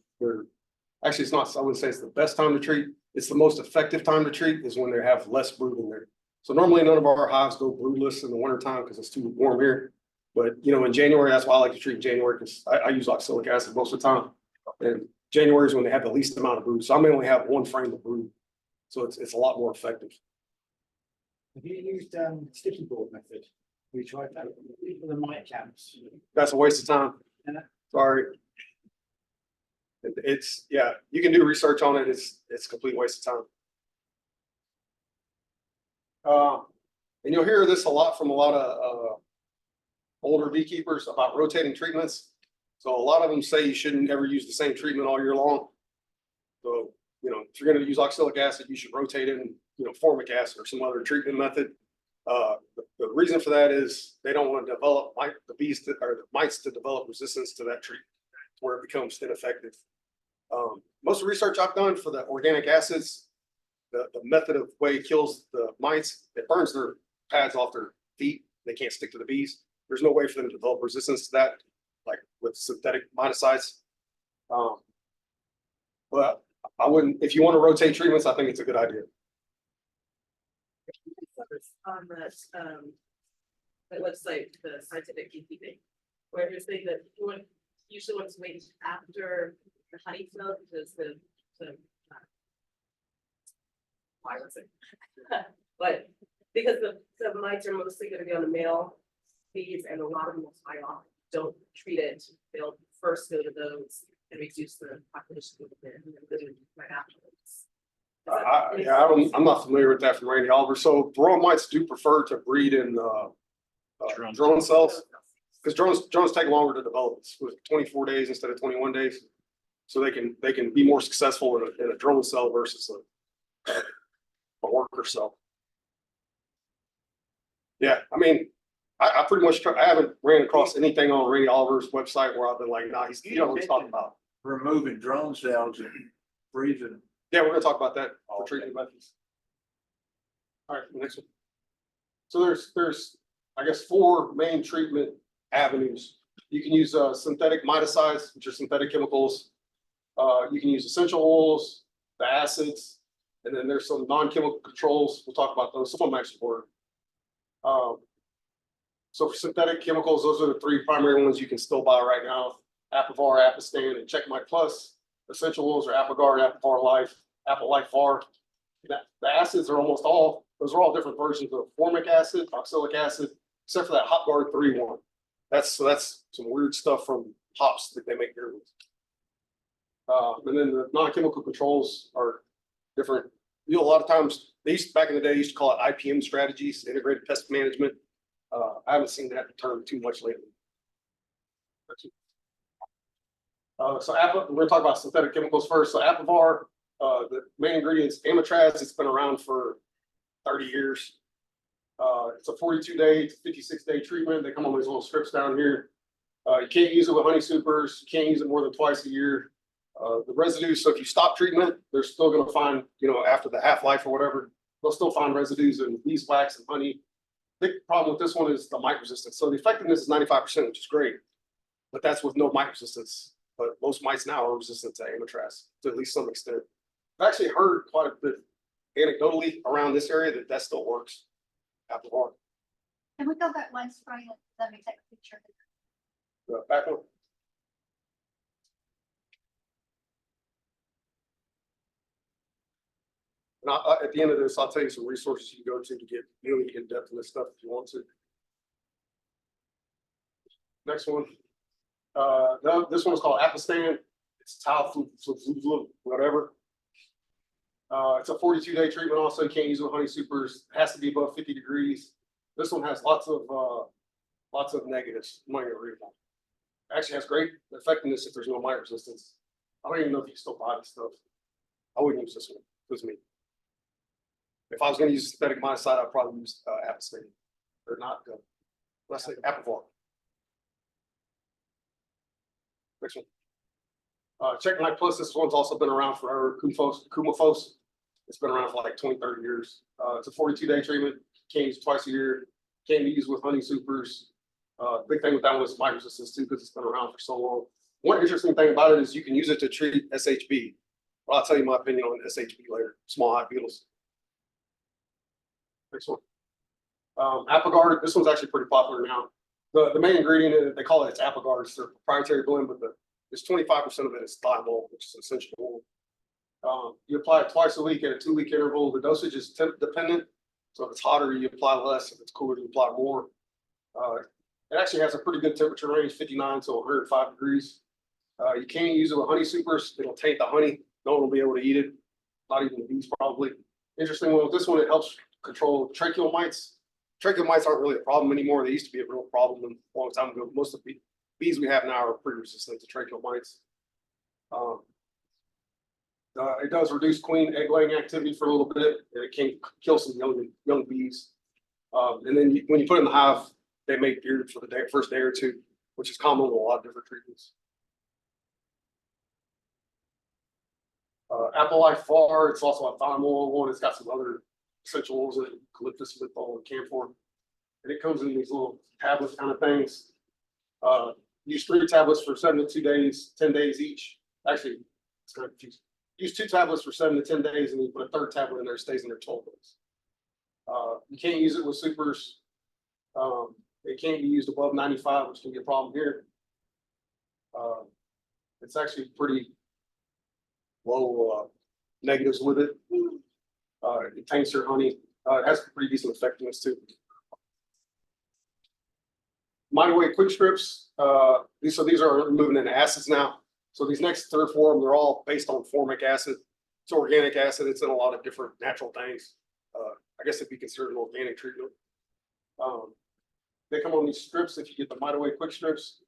actually, it's not, I wouldn't say it's the best time to treat. It's the most effective time to treat is when they have less brood in there. So normally none of our hives go broodless in the wintertime because it's too warm here. But in January, that's why I like to treat in January because I use oxalic acid most of the time. And January is when they have the least amount of brood. So I may only have 1 frame of brood. So it's a lot more effective. Have you used sticky board method? We tried that for the mite camps. That's a waste of time. Yeah. Sorry. Yeah, you can do research on it. It's a complete waste of time. And you'll hear this a lot from a lot of older beekeepers about rotating treatments. So a lot of them say you shouldn't ever use the same treatment all year long. So, if you're going to use oxalic acid, you should rotate in, formic acid or some other treatment method. The reason for that is they don't want to develop the mites to develop resistance to that treatment where it becomes ineffective. Most of the research I've done for the organic acids, the method of way it kills the mites, it burns their pads off their feet. They can't stick to the bees. There's no way for them to develop resistance to that, like with synthetic miticides. But I wouldn't, if you want to rotate treatments, I think it's a good idea. On the website, the scientific beekeeping, where you're saying that usually want to wait after the honey smell because why was it? But because the mites are mostly gonna be on the male bees and a lot of them will fly off, don't treat it, they'll first go to those and reduce the population a little bit and then go to right afterwards. I'm not familiar with that from Randy Oliver. So varroa mites do prefer to breed in, drone cells. Because drones take longer to develop. It's with 24 days instead of 21 days. So they can be more successful in a drone cell versus a worker cell. Yeah, I mean, I pretty much I haven't ran across anything on Randy Oliver's website where I've been like, nah, he don't know what he's talking about. Removing drone cells and freezing. Yeah, we're gonna talk about that for treatment methods. All right, next one. So there's, I guess, 4 main treatment avenues. You can use synthetic miticides, which are synthetic chemicals. You can use essential oils, the acids, and then there's some non-chemical controls. We'll talk about those. Some of them actually work. So for synthetic chemicals, those are the 3 primary ones you can still buy right now: Apivar, Apistan, and Checkmate Plus. Essential oils are Apigard, Apivar Life, Apple Life VAR. The acids are those are all different versions of formic acid, oxalic acid, except for that HopGuard 3-1. That's some weird stuff from hops that they make here with. And then the non-chemical controls are different. You know, a lot of times back in the day used to call it IPM strategies, integrated pest management. I haven't seen that term too much lately. So we're gonna talk about synthetic chemicals first. So Apivar, the main ingredients, amitraz. It's been around for 30 years. It's a 42-day to 56-day treatment. They come on these little strips down here. You can't use it with honey supers. You can't use it more than twice a year. The residues, so if you stop treatment, they're still going to find, after the half-life or whatever, they'll still find residues in beeswax and honey. Big problem with this one is the mite resistance. So the effectiveness is 95%, which is great, but that's with no mite resistance. But most mites now are resistant to amitraz to at least some extent. I've actually heard quite a bit anecdotally around this area that still works. Apivar. Can we go back one screen? Let me take a picture. Back one. And at the end of this, I'll tell you some resources you can go to get really in depth in this stuff if you want to. Next one. This one's called Apistan. It's tau whatever. It's a 42-day treatment. Also, you can't use it with honey supers. It has to be above 50 degrees. This one has lots of negatives. I'm not gonna read them. Actually has great effectiveness if there's no mite resistance. I don't even know if you still buy this stuff. I wouldn't use this one. It was me. If I was going to use synthetic miticide, I'd probably use Apistan. They're not good. Let's say Apivar. Next one. Checkmate Plus. This one's also been around forever. Kumafos. It's been around for like 20, 30 years. It's a 42-day treatment. Can't use it twice a year. Can't be used with honey supers. Big thing with that one is mite resistance too, because it's been around for so long. One interesting thing about it is you can use it to treat SHB. Well, I'll tell you my opinion on SHB later. Small hive beetles. Next one. Apigard. This one's actually pretty popular now. The main ingredient, they call it, it's Apigard. It's their proprietary blend, but there's 25% of it is thymol, which is essential oil. You apply it twice a week at a 2-week interval. The dosage is temp dependent. So if it's hotter, you apply less. If it's cooler, you apply more. It actually has a pretty good temperature range, 59 to 105 degrees. You can't use it with honey supers. It'll taint the honey. No one will be able to eat it. Not even the bees, probably. Interesting one with this one, it helps control tracheal mites. Tracheal mites aren't really a problem anymore. They used to be a real problem a long time ago. Most of the bees we have now are pretty resistant to tracheal mites. It does reduce queen egg laying activity for a little bit, and it can kill some young bees. And then when you put it in the hive, they make beard for the first day or two, which is common with a lot of different treatments. Apple Life VAR, it's also a thymol one. It's got some other essential oils in it, eucalyptus, menthol, and camphor. And it comes in these little tablet kind of things. Use 3 tablets for 7 to 2 days, 10 days each. Actually, it's kind of confusing. Use 2 tablets for 7 to 10 days, and you put a 3rd tablet in there, it stays in there 12 days. You can't use it with supers. It can't be used above 95, which can be a problem here. It's actually pretty low, negatives with it. It taints your honey. It has pretty decent effectiveness too. Minor weight quick strips, these are moving into acids now. So these next 3 or 4 of them, they're all based on formic acid. It's organic acid. It's in a lot of different natural things. I guess it'd be considered an organic treatment. They come on these strips if you get the minor weight quick strips.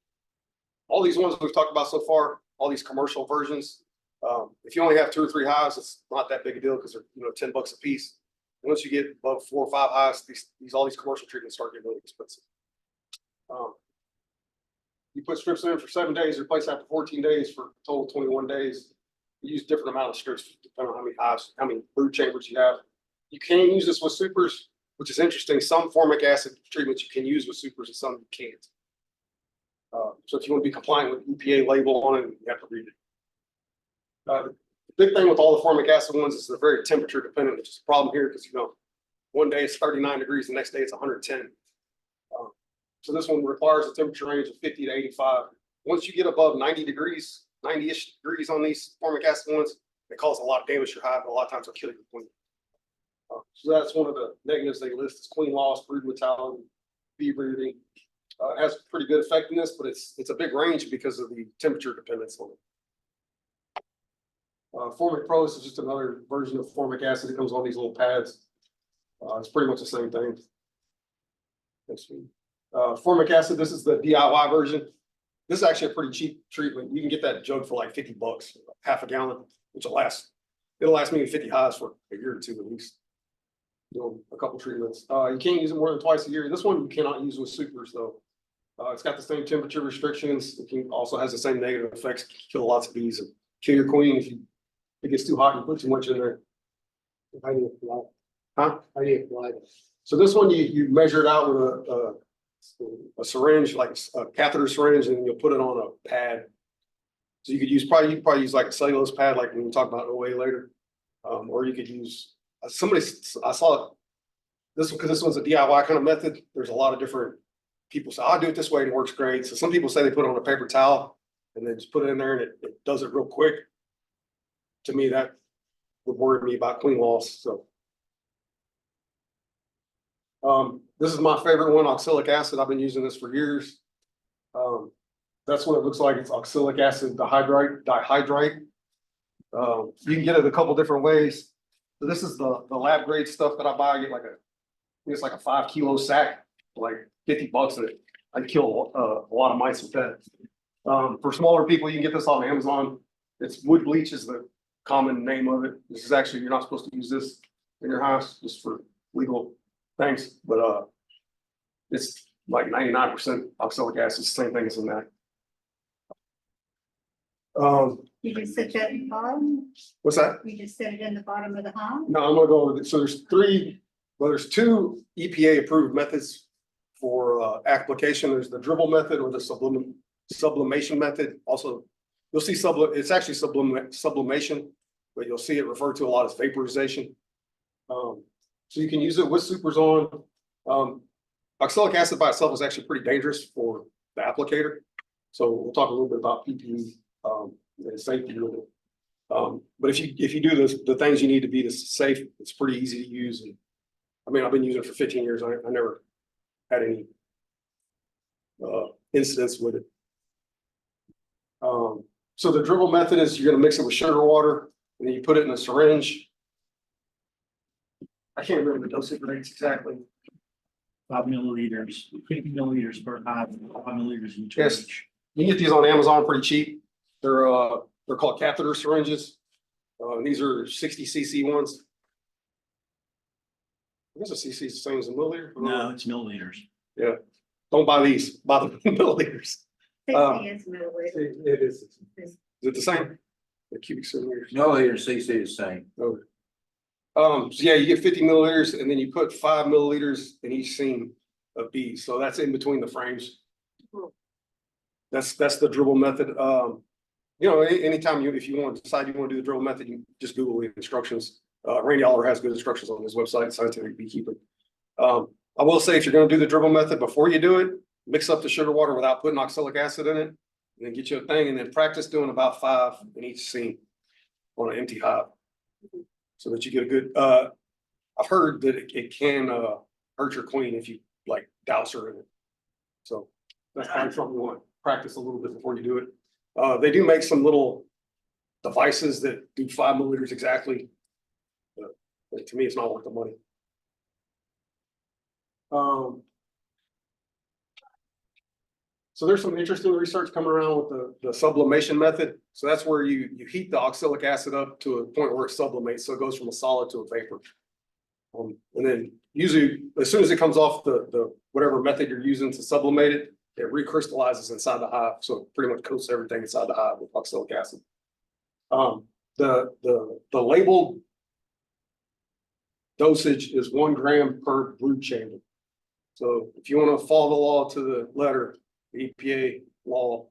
All these ones we've talked about so far, all these commercial versions. If you only have 2 or 3 hives, it's not that big a deal because they're $10 a piece. Once you get above 4 or 5 hives, all these commercial treatments start getting really expensive. You put strips in for 7 days, replace after 14 days for a total of 21 days. You use different amount of strips depending on how many hives, how many brood chambers you have. You can use this with supers, which is interesting. Some formic acid treatments you can use with supers and some you can't. So if you want to be compliant with EPA label on it, you have to read it. The big thing with all the formic acid ones is they're very temperature dependent, which is a problem here because one day it's 39 degrees, the next day it's 110. So this one requires a temperature range of 50 to 85. Once you get above 90 degrees, 90-ish degrees on these formic acid ones, they cause a lot of damage to your hive, and a lot of times they'll kill your queen. So that's one of the negatives they list is queen loss, brood mortality, bee breeding. It has pretty good effectiveness, but it's a big range because of the temperature dependence on it. Formic Pro is just another version of formic acid. It comes on these little pads. It's pretty much the same thing. Formic acid, this is the DIY version. This is actually a pretty cheap treatment. You can get that jug for like $50, half a gallon, which will last. It'll last me 50 hives for a year or 2 at least. A couple treatments. You can't use it more than twice a year. This one you cannot use with supers though. It's got the same temperature restrictions. It also has the same negative effects. It can kill lots of bees and kill your queen if it gets too hot and you put too much in there. How do you apply? Huh? How do you apply this? So this one you measure it out with a syringe, like a catheter syringe, and you'll put it on a pad. So you could use like a cellulose pad, like when we talk about OA later, or you could use I saw this one because this one's a DIY kind of method. There's a lot of different people say, I'll do it this way and it works great. So some people say they put it on a paper towel and then just put it in there and it does it real quick. To me, that would worry me about queen loss. So this is my favorite one, oxalic acid. I've been using this for years. That's what it looks like. It's oxalic acid dihydrate. You can get it a couple different ways. So this is the lab grade stuff that I buy. I get it's like a 5 kilo sack, like $50 in it. I kill a lot of mice with that. For smaller people, you can get this on Amazon. It's wood bleach is the common name of it. This is actually, you're not supposed to use this in your house just for legal things, but it's like 99% oxalic acid, same thing as in that. You just set that in the bottom? What's that? You just set it in the bottom of the hive? No, I'm gonna go with it. So there's 2 EPA approved methods for application. There's the dribble method or the sublimation method. Also, you'll see it's actually sublimation, but you'll see it referred to a lot as vaporization. So you can use it with supers on. Oxalic acid by itself is actually pretty dangerous for the applicator. So we'll talk a little bit about PPE and safety with it. But if you do the things you need to be safe, it's pretty easy to use. And I mean, I've been using it for 15 years. I never had any incidents with it. So the dribble method is you're going to mix it with sugar water and then you put it in a syringe. I can't remember the dosage rates exactly. 5 milliliters, 50 milliliters per hive, 5 milliliters each. Yes. You can get these on Amazon pretty cheap. They're called catheter syringes. These are 60 cc ones. I guess a cc is the same as a milliliter. No, it's milliliters. Yeah. Don't buy these. Buy the milliliters. 60 is milliliters. It is. Is it the same? The cubic centimeters. Milliliter CC is the same. Okay. So yeah, you get 50 milliliters and then you put 5 milliliters in each seam of bees. So that's in between the frames. That's the dribble method. Anytime if you want to decide you want to do the dribble method, you just Google the instructions. Randy Aller has good instructions on his website, Scientific Beekeeping. I will say if you're going to do the dribble method before you do it, mix up the sugar water without putting oxalic acid in it. And then get you a thing and then practice doing about 5 in each scene on an empty hive. So that you get a good, I've heard that it can, hurt your queen if you like douse her in it. So that's probably something you want to practice a little bit before you do it. They do make some little devices that do 5 milliliters exactly. But to me, it's not worth the money. So there's some interesting research coming around with the sublimation method. So that's where you heat the oxalic acid up to a point where it sublimates, so it goes from a solid to a vapor. And then usually, as soon as it comes off the whatever method you're using to sublimate it, it recrystallizes inside the hive. So it pretty much coats everything inside the hive with oxalic acid. The labeled dosage is 1 gram per brood chamber. So if you want to follow the law to the letter, the EPA law,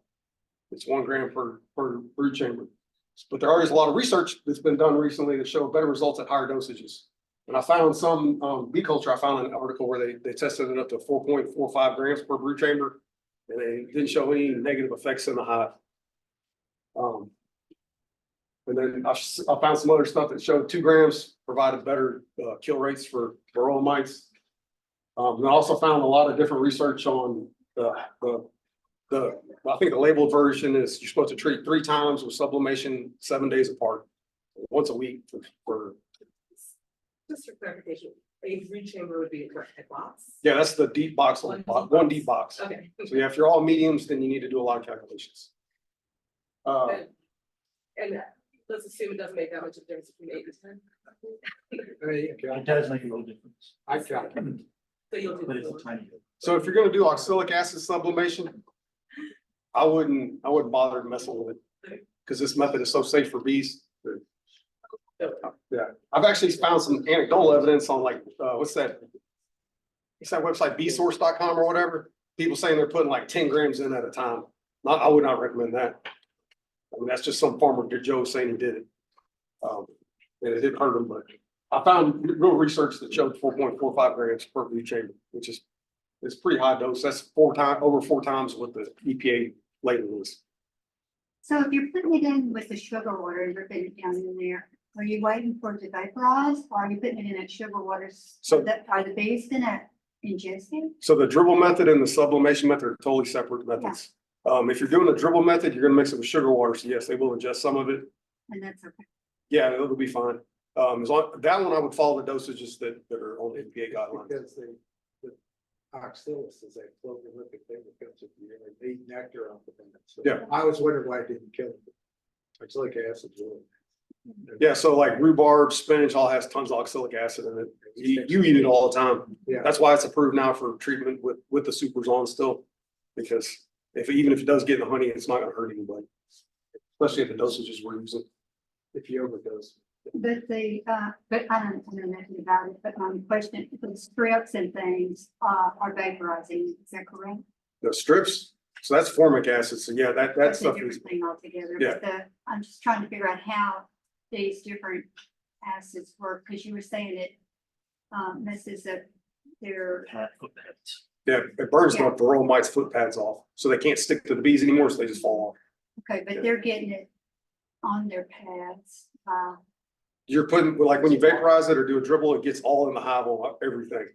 it's 1 gram per brood chamber. But there is a lot of research that's been done recently that show better results at higher dosages. And I found some bee culture, I found an article where they tested it up to 4.45 grams per brood chamber, and they didn't show any negative effects in the hive. And then I found some other stuff that showed 2 grams provided better kill rates for varroa mites. And I also found a lot of different research on I think the labeled version is you're supposed to treat 3 times with sublimation 7 days apart, once a week for Just for clarification, a brood chamber would be a correct box. yeah, that's the deep box, one deep box. Okay. So yeah, if you're all mediums, then you need to do a lot of calculations. And let's assume it doesn't make that much of a difference between 8 and 10. It does make a little difference, I got it. So you'll do. but it's a tiny bit. So if you're gonna do oxalic acid sublimation, I wouldn't bother messing with it, because this method is so safe for bees. Yeah, I've actually found some anecdotal evidence on like, what's that website, bsource.com or whatever? People saying they're putting like 10 grams in at a time. I would not recommend that. I mean, that's just some farmer Joe saying he did it. And it didn't hurt him, but I found real research that showed 4.45 grams per brood chamber, which is, it's pretty high dose. That's over 4 times what the EPA label is. So if you're putting it in with the sugar water, you're putting it down in there, are you waiting for it to vaporize, or are you putting it in at sugar waters? So- That, are the bees gonna ingest it? So the dribble method and the sublimation method are totally separate methods. If you're doing the dribble method, you're gonna mix it with sugar water. So yes, they will ingest some of it. And that's okay. Yeah, it'll be fine. As long, that one I would follow the dosages that are on the EPA guidelines. Because the oxalis is a floating liquid thing that comes with you, and they eat nectar off of it. So Yeah. I was wondering why it didn't kill them. Oxalic acid really. Yeah, so like rhubarb, spinach, all has tons of oxalic acid in it. You eat it all the time. Yeah. That's why it's approved now for treatment with the supers on still. Because even if it does get in the honey, it's not gonna hurt anybody. Especially at the dosages we're using. If you overdose. But but I don't know nothing about it, but my question, the strips and things, are vaporizing, is that correct? The strips, so that's formic acid. So yeah, that That's a stuff different is, thing altogether, Yeah. but I'm just trying to figure out how these different acids work, because you were saying it, messes up their, Foot pads. yeah, it burns the Yeah. varroa mites foot pads off. So they can't stick to the bees anymore, so they just fall off. okay, but Yeah. they're getting it on their pads, You're putting, like when you vaporize it or do a dribble, it gets all in the hive on everything.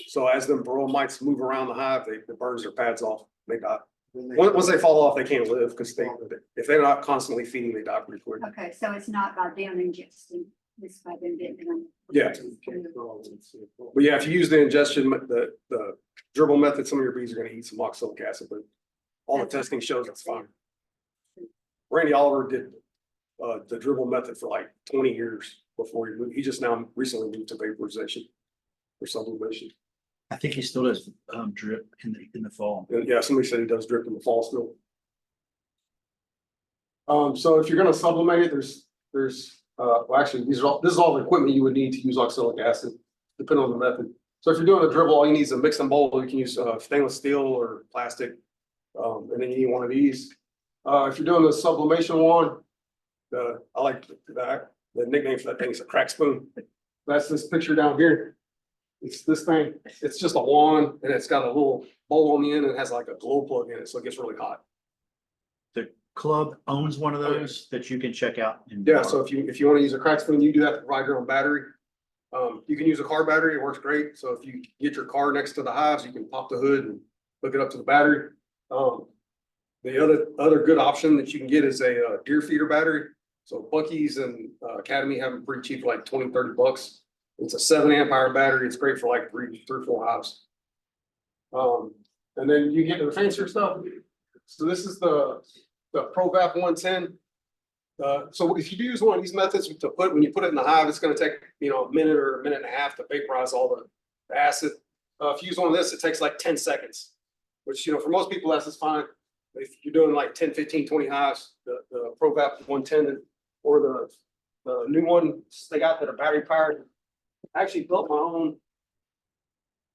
So as them varroa mites move around the hive, it burns their pads off. They die. Once they fall off, they can't live because if they're not constantly feeding, they die pretty quick. okay, so it's not by them ingesting, it's by them getting it on. Yeah. But yeah, if you use the ingestion, the dribble method, some of your bees are gonna eat some oxalic acid, but all the testing shows it's fine. Randy Oliver did the dribble method for like 20 years before he moved. He just now recently moved to vaporization or sublimation. I think he still does drip in the fall. And yeah, somebody said he does drip in the fall still. So if you're gonna sublimate it, well, actually, this is all the equipment you would need to use oxalic acid, depending on the method. So if you're doing a dribble, all you need is a mixing bowl. You can use stainless steel or plastic. And then you need one of these. If you're doing the sublimation one, I like the nickname for that thing is a crack spoon. That's this picture down here. It's this thing. It's just a wand and it's got a little bowl on the end and it has like a glow plug in it, so it gets really hot. the club owns one of those that you can check out. and Yeah, so borrow. if you want to use a crack screen, you do have to provide your own battery. You can use a car battery, it works great. So if you get your car next to the hives, you can pop the hood and hook it up to the battery. The other good option that you can get is a deer feeder battery. So Bucky's and Academy have them pretty cheap, like 20, 30 bucks. It's a 7 amp hour battery. It's great for like three or four hives. And then you get to the fancier stuff. So this is the ProVap 110. So if you do use one of these methods when you put it in the hive, it's gonna take, a minute or a minute and a half to vaporize all the acid. If you use one of this, it takes like 10 seconds, which, for most people, that's just fine. If you're doing like 10, 15, 20 hives, the ProVap 110 or the new one they got that are battery powered. I actually built my own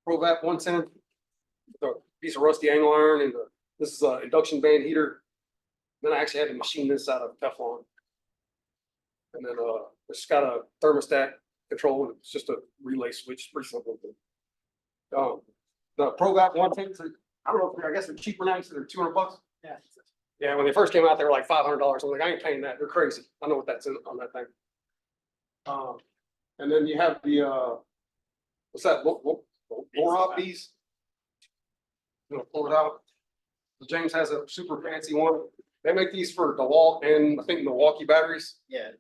ProVap 110 with a piece of rusty angle iron, and this is an induction band heater. Then I actually had to machine this out of Teflon. And then it's got a thermostat control, and it's just a relay switch, pretty simple. The ProVap 110, I don't know, I guess they're cheaper now, so they're 200 bucks. Yeah. Yeah, when they first came out, they were like $500. I'm like, I ain't paying that. They're crazy. I know what that's in on that thing. And then you have the what's that? Lorop bees. I'm gonna pull it out. James has a super fancy one. They make these for DeWalt and I think Milwaukee batteries. Yeah.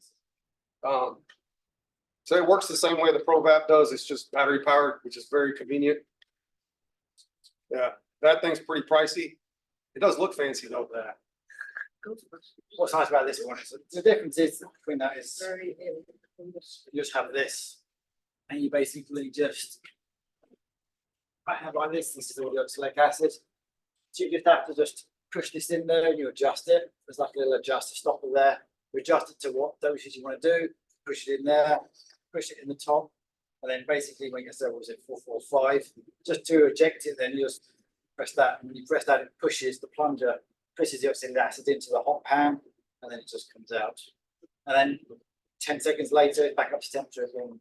So it works the same way the ProVap does. It's just battery powered, which is very convenient. Yeah, that thing's pretty pricey. It does look fancy though. That. What's nice about this one is the difference is between that is you just have this and you basically just I have like this is all the oxalic acid. So you just have to just push this in there and you adjust it. There's like a little adjuster stopper there. You adjust it to what dosage you want to do, push it in there, push it in the top, and then basically when you say what was it 445, just to eject it, then you just press that. And when you press that, it pushes the plunger, pushes the oxalic acid into the hot pan, and then it just comes out. And then 10 seconds later, it's back up to temperature again.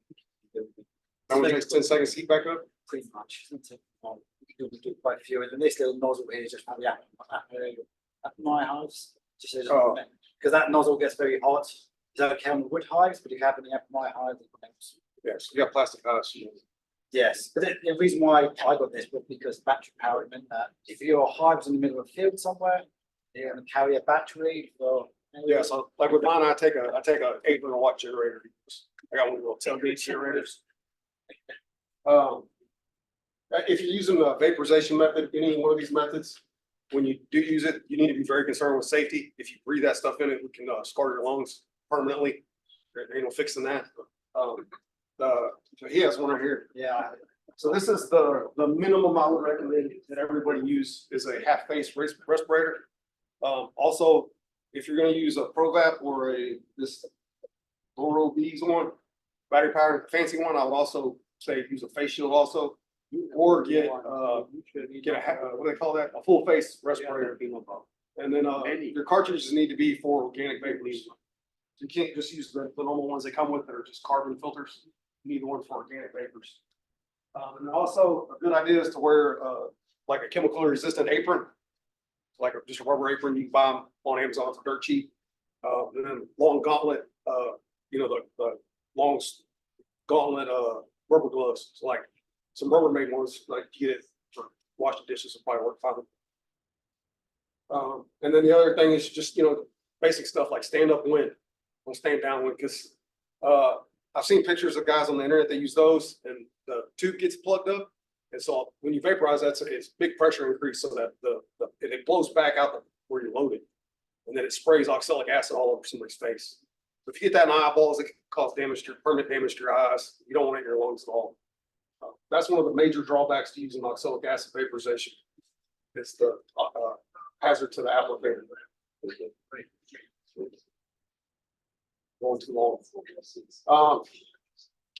How much takes 10 seconds to heat back up? Pretty much. You can do quite a few. And this little nozzle here is just for the my hives. Just because that nozzle gets very hot. It's okay on the wood hives, but if you have any my hives, it helps. Yes, you got plastic hives. Yes, but the reason why I got this was because battery power. It meant that if your hive's in the middle of a field somewhere, you're going to carry a battery for. Yeah, so like with mine, I take a 800-watt generator. I got one of those tailgate generators. If you're using the vaporization method, any one of these methods, when you do use it, you need to be very concerned with safety. If you breathe that stuff in, it can scar your lungs permanently. There ain't no fixing that. So he has one right here. Yeah. So this is the minimum I would recommend that everybody use is a half-face respirator. Also, if you're going to use a ProVap or this Loro Bees one, battery powered fancy one, I would also say use a face shield also, or get a what do they call that? A full face respirator. And then your cartridges need to be for organic vapors. You can't just use the normal ones they come with that are just carbon filters. You need one for organic vapors. And also a good idea is to wear like a chemical resistant apron, like just a rubber apron. You can buy them on Amazon for dirt cheap. And then long gauntlet, the long gauntlet rubber gloves. So like some Rubbermaid ones, like you get it for washing dishes will probably work fine. And then the other thing is just, basic stuff like stand up wind, don't stand down wind, because I've seen pictures of guys on the internet that use those and the tube gets plugged up. And so when you vaporize, it's big pressure increase so that it blows back out where you load it. And then it sprays oxalic acid all over somebody's face. So if you get that in eyeballs, it can cause permanent damage to your eyes. You don't want it in your lungs at all. That's one of the major drawbacks to using oxalic acid vaporization. It's the hazard to the applicator. Going too long. I'm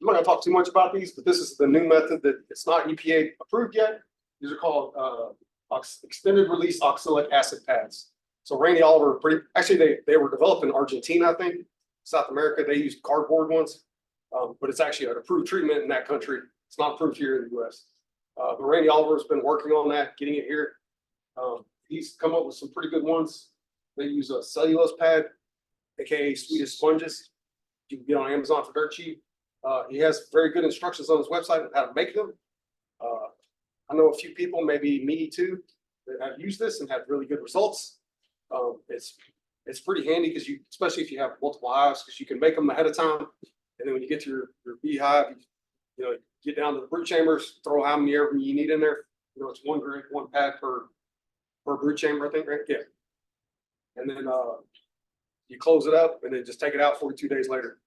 not going to talk too much about these, but this is the new method that it's not EPA approved yet. These are called extended release oxalic acid pads. So Randy Oliver, they were developed in Argentina, I think, South America. They used cardboard ones, but it's actually an approved treatment in that country. It's not approved here in the US. But Randy Oliver has been working on that, getting it here. He's come up with some pretty good ones. They use a cellulose pad, aka Swedish sponges. You can get on Amazon for dirt cheap. He has very good instructions on his website on how to make them. I know a few people, maybe me too, that have used this and had really good results. It's pretty handy because you, especially if you have multiple hives, because you can make them ahead of time. And then when you get to your beehive, you know, get down to the brood chambers, throw how many ever you need in there. You know, it's one pad per brood chamber, I think, right? Yeah. And then you close it up and then just take it out 42 days later.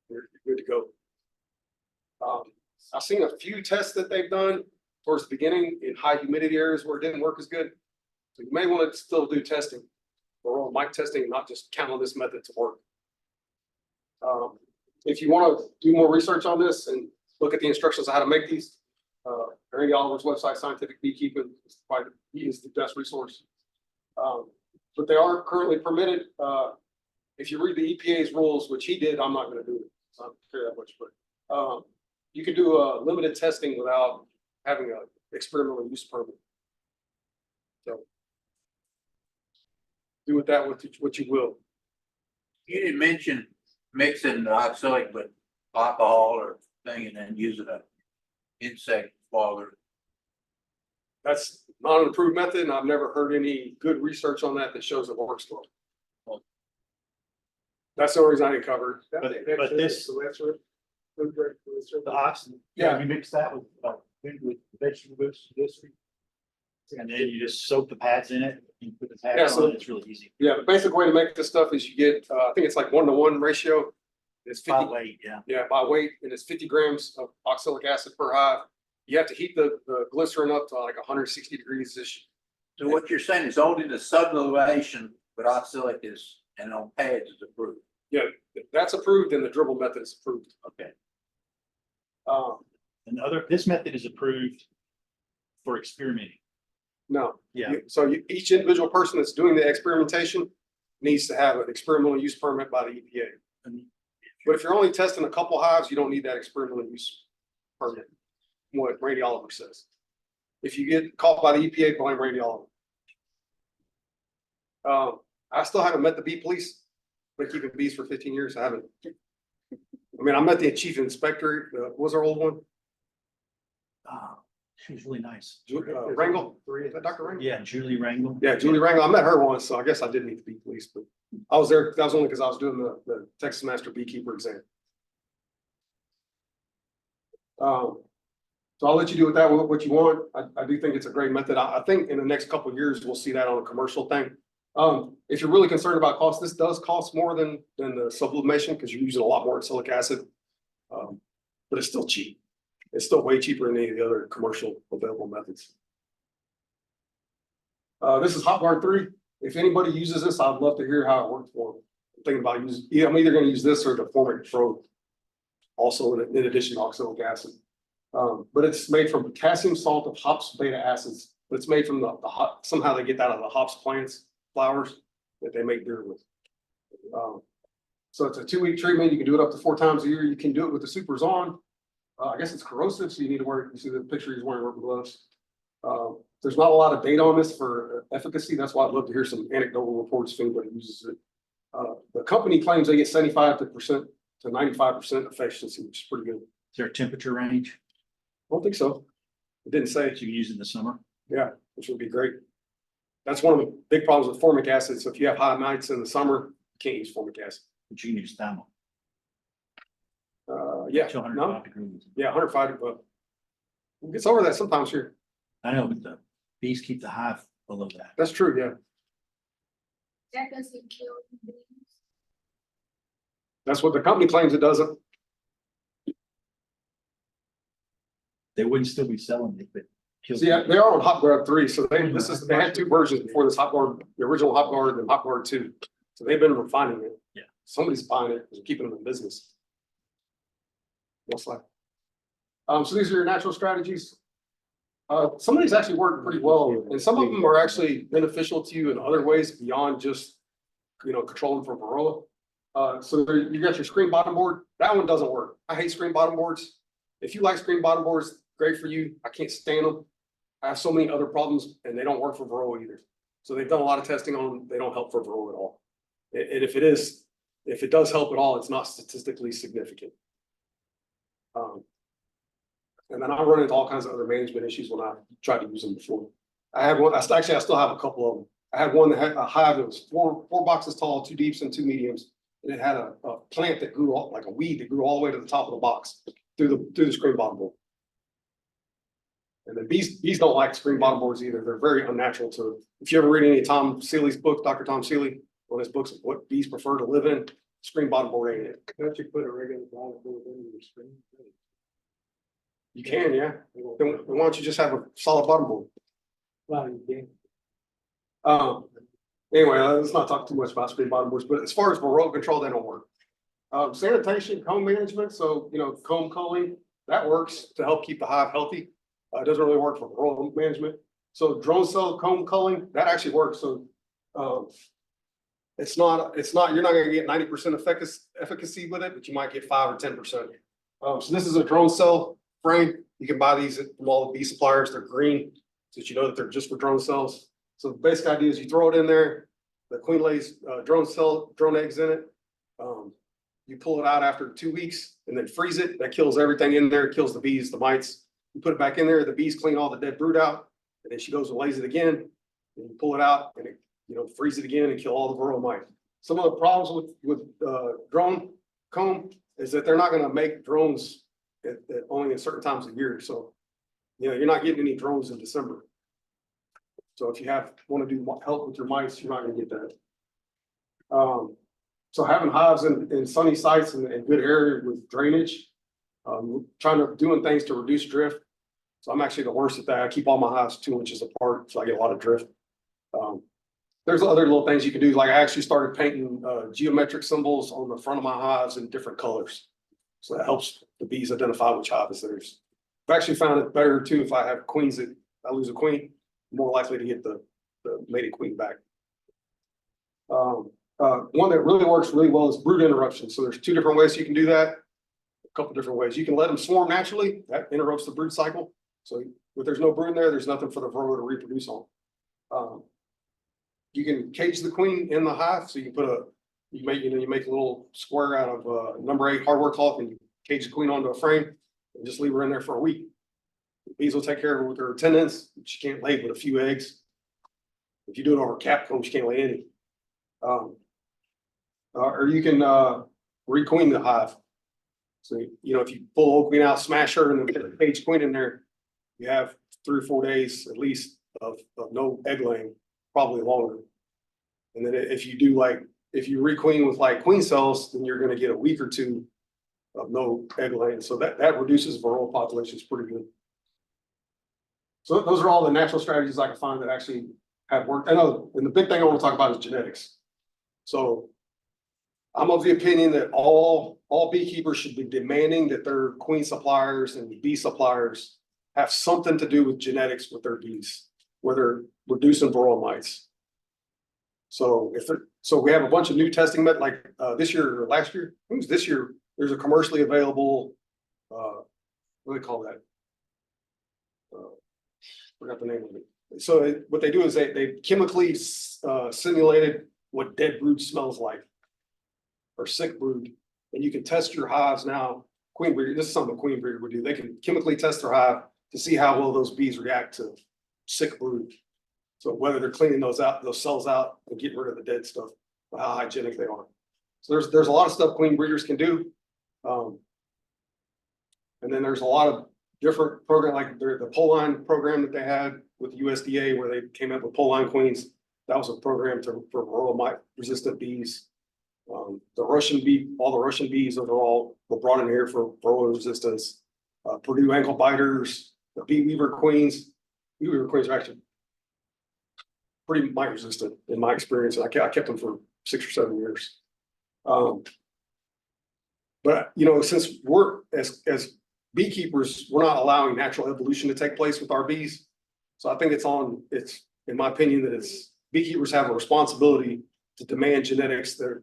You're good to go. I've seen a few tests that they've done towards the beginning in high humidity areas where it didn't work as good. So you may want to still do testing, or mic testing, and not just count on this method to work. If you want to do more research on this and look at the instructions on how to make these, Randy Oliver's website, Scientific Beekeeping, he is the best resource. But they are currently permitted. If you read the EPA's rules, which he did, I'm not going to do it. So I don't care that much, but you can do limited testing without having an experimental use permit. So do with that what you will. You didn't mention mixing the oxalic with alcohol or thing and then using a insect father. That's not an approved method, and I've never heard any good research on that shows it works well. That's the only reason I didn't cover it. But this, the oxen, Yeah. you mix that with vegetable boost, and then you just soak the pads in it, you put the Yeah, pads so- on, it's really easy. Yeah, the basic way to make this stuff is you get, I think it's like 1-to-1 ratio. It's 50, By weight, yeah. yeah, by weight, and it's 50 grams of oxalic acid per hive. You have to heat the glycerin up to like 160 degrees-ish. So what you're saying is only the sublimation with oxalic is, and on pads is approved. Yeah, that's approved, and the dribble method is approved. Okay. This method is approved for experimenting. No. Yeah. Each individual person that's doing the experimentation needs to have an experimental use permit by the EPA. But if you're only testing a couple hives, you don't need that experimental use permit. What Randy Oliver says. If you get caught by the EPA, blame Randy Oliver. I still haven't met the bee police. Been keeping bees for 15 years. I haven't. I mean, I met the chief inspector. What was our old one? She was really nice. Wrangle? Is that Dr. Wrangle? Yeah, Julie Wrangle. Yeah, Julie Wrangle. I met her once, so I guess I didn't need to be police, but I was there. That was only because I was doing the Texas Master Beekeeper exam. So I'll let you do with that what you want. I do think it's a great method. I think in the next couple of years, we'll see that on a commercial thing. If you're really concerned about cost, this does cost more than the sublimation because you're using a lot more silic acid. But it's still cheap. It's still way cheaper than any of the other commercial available methods. This is Hot Guard 3. If anybody uses this, I'd love to hear how it worked for them. I'm thinking about using, I'm either going to use this or the Formic Pro, also in addition to oxalic acid. But it's made from potassium salt of hops beta acids. But it's made from the hop. Somehow they get that out of the hops plants, flowers that they make beer with. So it's a 2-week treatment. You can do it up to 4 times a year. You can do it with the supers on. I guess it's corrosive, so you need to wear. You see the picture he's wearing rubber gloves. There's not a lot of data on this for efficacy. That's why I'd love to hear some anecdotal reports if anybody uses it. The company claims they get 75% to 95% efficiency, which is pretty good. Is there a temperature range I don't think so. It didn't say. that you can use in the summer? Yeah, which would be great. That's one of the big problems with formic acid. So if you have high nights in the summer, you can't use formic acid. But you can use thermal. Yeah, Till no, 105 degrees. yeah, 105, but it gets over that sometimes here. I know, but the bees keep the hive below that. That's true, yeah. That doesn't kill bees. That's what the company claims it doesn't. They wouldn't still be selling it, but. kill See, yeah, bees. they are on Hot Guard 3, so they had 2 versions before this Hot Guard, the original Hot Guard and Hot Guard 2. So they've been refining it. Yeah. Somebody's buying it and keeping them in business. Most likely. So these are your natural strategies. Some of these actually work pretty well, and some of them are actually beneficial to you in other ways beyond just, controlling for varroa. So you got your screen bottom board. That one doesn't work. I hate screen bottom boards. If you like screen bottom boards, great for you. I can't stand them. I have so many other problems and they don't work for varroa either. So they've done a lot of testing on them. They don't help for varroa at all. And if it does help at all, it's not statistically significant. And then I run into all kinds of other management issues when I tried to use them before. I had one, actually, I still have a couple of them. I had one that had a hive that was four boxes tall, 2 deeps and 2 mediums. And it had a plant that grew all, like a weed that grew all the way to the top of the box through the screen bottom board. And then bees don't like screen bottom boards either. They're very unnatural to, if you ever read any of Tom Seeley's book, Dr. Tom Seeley, one of his books, what bees prefer to live in, screen bottom board ain't it. Don't you put a regular bottom board in your screen? You can, yeah. Then why don't you just have a solid bottom board? Well, you can. Anyway, let's not talk too much about screen bottom boards, but as far as varroa control, they don't work. Sanitation, comb management, so, comb culling, that works to help keep the hive healthy. It doesn't really work for varroa management. So drone cell comb culling, that actually works. So, it's not, you're not gonna get 90% efficacy with it, but you might get 5 or 10%. So this is a drone cell frame. You can buy these from all the bee suppliers. They're green, so that you know that they're just for drone cells. So the basic idea is you throw it in there, the queen lays drone eggs in it. You pull it out after 2 weeks and then freeze it. That kills everything in there. It kills the bees, the mites. You put it back in there, the bees clean all the dead brood out, and then she goes and lays it again. And you pull it out and it, freeze it again and kill all the varroa mite. Some of the problems with drone comb is that they're not going to make drones at only at certain times of year. So, you're not getting any drones in December. So if you want to do help with your mice, you're not going to get that. So having hives in sunny sites and good area with drainage, doing things to reduce drift. So I'm actually the worst at that. I keep all my hives 2 inches apart, so I get a lot of drift. There's other little things you can do. Like I actually started painting geometric symbols on the front of my hives in different colors. So that helps the bees identify which hive is theirs. I've actually found it better too if I have queens that I lose a queen, I'm more likely to get the mated queen back. One that really works really well is brood interruption. So there's 2 different ways you can do that. A couple different ways. You can let them swarm naturally. That interrupts the brood cycle. So if there's no brood there, there's nothing for the varroa to reproduce on. You can cage the queen in the hive. So you can you make a little square out of number 8 hardware cloth and you cage the queen onto a frame and just leave her in there for a week. The bees will take care of her with her attendants. She can't lay but a few eggs. If you do it over cap comb, she can't lay any. Or you can requeen the hive. So, if you pull the whole queen out, smash her and then put a caged queen in there, you have 3 or 4 days at least of no egg laying, probably longer. And then if you requeen with like queen cells, then you're going to get a week or 2 of no egg laying. So that reduces varroa populations pretty good. So those are all the natural strategies I can find that actually have worked. And the big thing I want to talk about is genetics. So I'm of the opinion that all beekeepers should be demanding that their queen suppliers and bee suppliers have something to do with genetics with their bees, where they're reducing varroa mites. So we have a bunch of new testing methods, like this year or last year. I think it was this year. There's a commercially available, what do they call that? Forgot the name of it. So what they do is they chemically simulated what dead brood smells like, or sick brood, and you can test your hives now. Queen breeder, this is something a queen breeder would do. They can chemically test their hive to see how well those bees react to sick brood. So whether they're cleaning those cells out and getting rid of the dead stuff, or how hygienic they are. So there's a lot of stuff queen breeders can do. And then there's a lot of different programs, like the Poline program that they had with the USDA, where they came up with Poline queens. That was a program for varroa mite resistant bees. The Russian bee, all the Russian bees were brought in here for varroa resistance. Purdue ankle biters, the bee weaver queens. Bee weaver queens are actually pretty mite resistant in my experience. I kept them for 6 or 7 years. But since we're as beekeepers, we're not allowing natural evolution to take place with our bees. So I think it's in my opinion that beekeepers have a responsibility to demand genetics that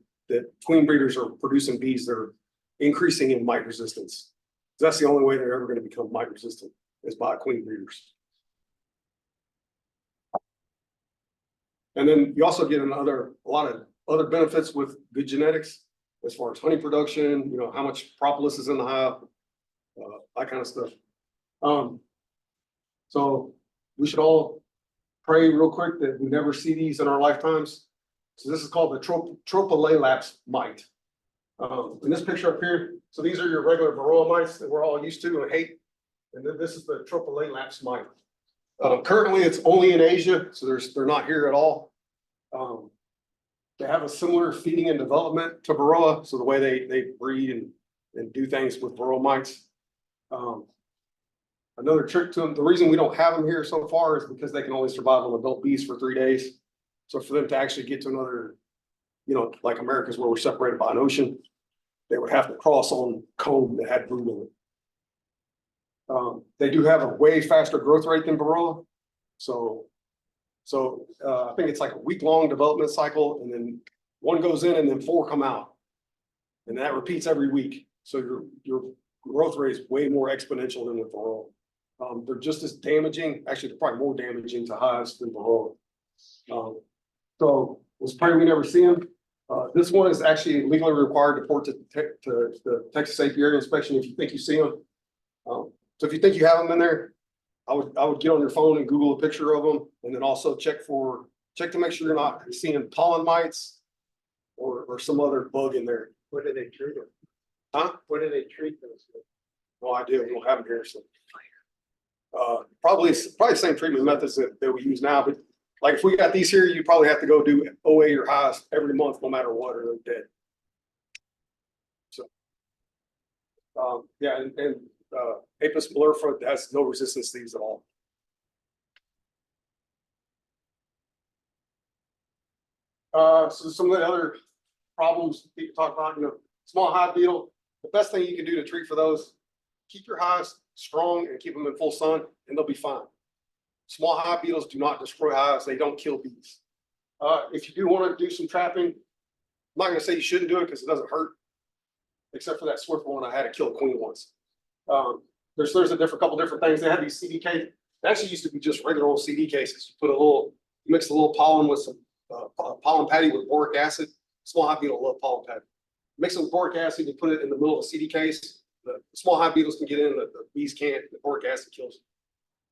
queen breeders are producing bees that are increasing in mite resistance. That's the only way they're ever going to become mite resistant, is by queen breeders. And then you also get a lot of other benefits with good genetics as far as honey production, you know, how much propolis is in the hive, that kind of stuff. So we should all pray real quick that we never see these in our lifetimes. So this is called the tropolalaps mite. In this picture up here, so these are your regular varroa mites that we're all used to and hate. And then this is the tropolalaps mite. Currently, it's only in Asia, so they're not here at all. They have a similar feeding and development to varroa, so the way they breed and do things with varroa mites. Another trick to them, the reason we don't have them here so far is because they can only survive on adult bees for 3 days. So for them to actually get to another, you know, like America's where we're separated by an ocean, they would have to cross on comb that had brood in it. They do have a way faster growth rate than varroa. So I think it's like a week-long development cycle, and then one goes in and then 4 come out. And that repeats every week. So your growth rate is way more exponential than with varroa. They're just as damaging, actually they're probably more damaging to hives than varroa. So let's pray we never see them. This one is actually legally required to report to the Texas Apiary Inspection if you think you see them. So if you think you have them in there, I would get on your phone and Google a picture of them, and then also check to make sure you're not seeing pollen mites or some other bug in there. What do they treat them? Huh? What do they treat those with? No idea. We don't have them here. So probably the same treatment methods that we use now, but like if we got these here, you probably have to go do OA your hives every month, no matter what, or they're dead. So yeah, and Apis mellifera has no resistance to these at all. So some of the other problems people talk about, you know, small hive beetle. The best thing you can do to treat for those, keep your hives strong and keep them in full sun, and they'll be fine. Small hive beetles do not destroy hives. They don't kill bees. If you do want to do some trapping, I'm not going to say you shouldn't do it because it doesn't hurt, except for that Swift one. I had to kill a queen once. There's couple different things. They have these CDK. It actually used to be just regular old CD cases. You mix a little pollen with some pollen patty with boric acid. Small hive beetle love pollen patty. Mix it with boric acid, you put it in the middle of a CD case. The small hive beetles can get in, the bees can't. The boric acid kills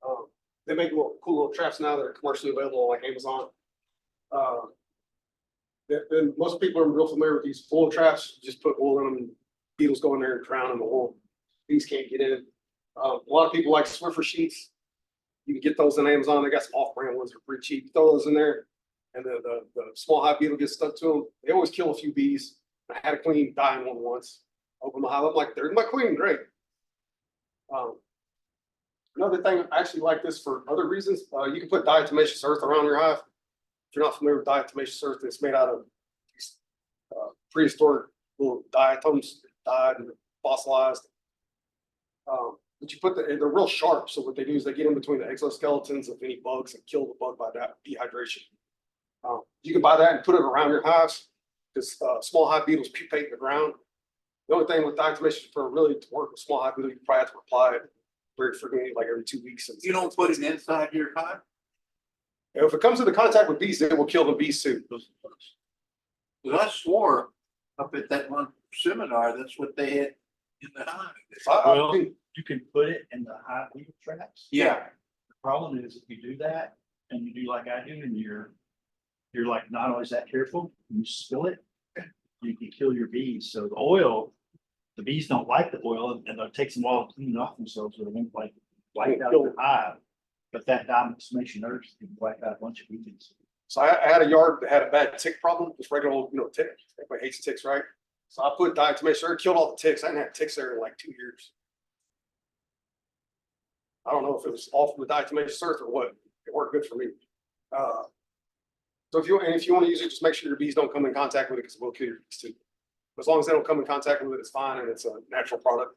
them. They make cool little traps now that are commercially available on like Amazon. Then most people are real familiar with these wool traps. You just put wool in them, and beetles go in there and drown in the wool. Bees can't get in. A lot of people like Swiffer sheets. You can get those on Amazon. They got some off-brand ones that are pretty cheap. Throw those in there, and the small hive beetle gets stuck to them. They always kill a few bees. I had a queen die in one once. Open my hive. I'm like, there's my queen. Great. Another thing, I actually like this for other reasons. You can put diatomaceous earth around your hive. If you're not familiar with diatomaceous earth, it's made out of prehistoric little diatoms that died and fossilized. But you put they're real sharp. So what they do is they get in between the exoskeletons of any bugs and kill the bug by dehydration. You can buy that and put it around your hives because small hive beetles pupate in the ground. The only thing with diatomaceous for really to work with small hive beetle, you probably have to apply it very frequently, like every 2 weeks. You don't put it inside your hive? If it comes into contact with bees, it will kill the bees too. Because I swore up at that one seminar, that's what they had in the hive. Well, you can put it in the hive beetle traps. Yeah. The problem is if you do that and you do like I do and you're like not always that careful, you spill it, you can kill your bees. So the oil, the bees don't like the oil and it takes them a while to clean off themselves so they won't like wipe out the hive. But that diatomaceous earth can wipe out a bunch of bees. So I had a yard that had a bad tick problem, just regular old, tick. Everybody hates ticks, right? So I put diatomaceous earth, killed all the ticks. I hadn't had ticks there in like 2 years. I don't know if it was off with diatomaceous earth or what. It worked good for me. So if you want to use it, just make sure your bees don't come in contact with it because it will kill your bees too. As long as they don't come in contact with it, it's fine and it's a natural product.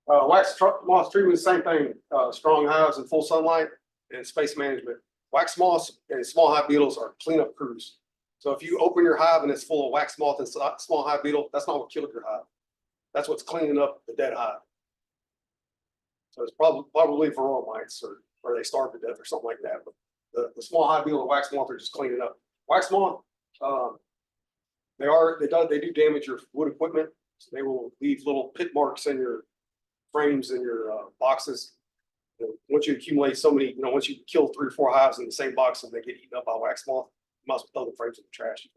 Wax moth treatment, same thing. Strong hives and full sunlight and space management. Wax moths and small hive beetles are cleanup crews. So if you open your hive and it's full of wax moth and small hive beetle, that's not what killed your hive. That's what's cleaning up the dead hive. So it's probably varroa mites or they starved to death or something like that. But the small hive beetle and wax moth are just cleaning up. Wax moth, they do damage your wood equipment. So they will leave little pit marks in your frames and your boxes. Once you accumulate so many, once you kill 3 or 4 hives in the same box and they get eaten up by wax moth, you must throw the frames in the trash.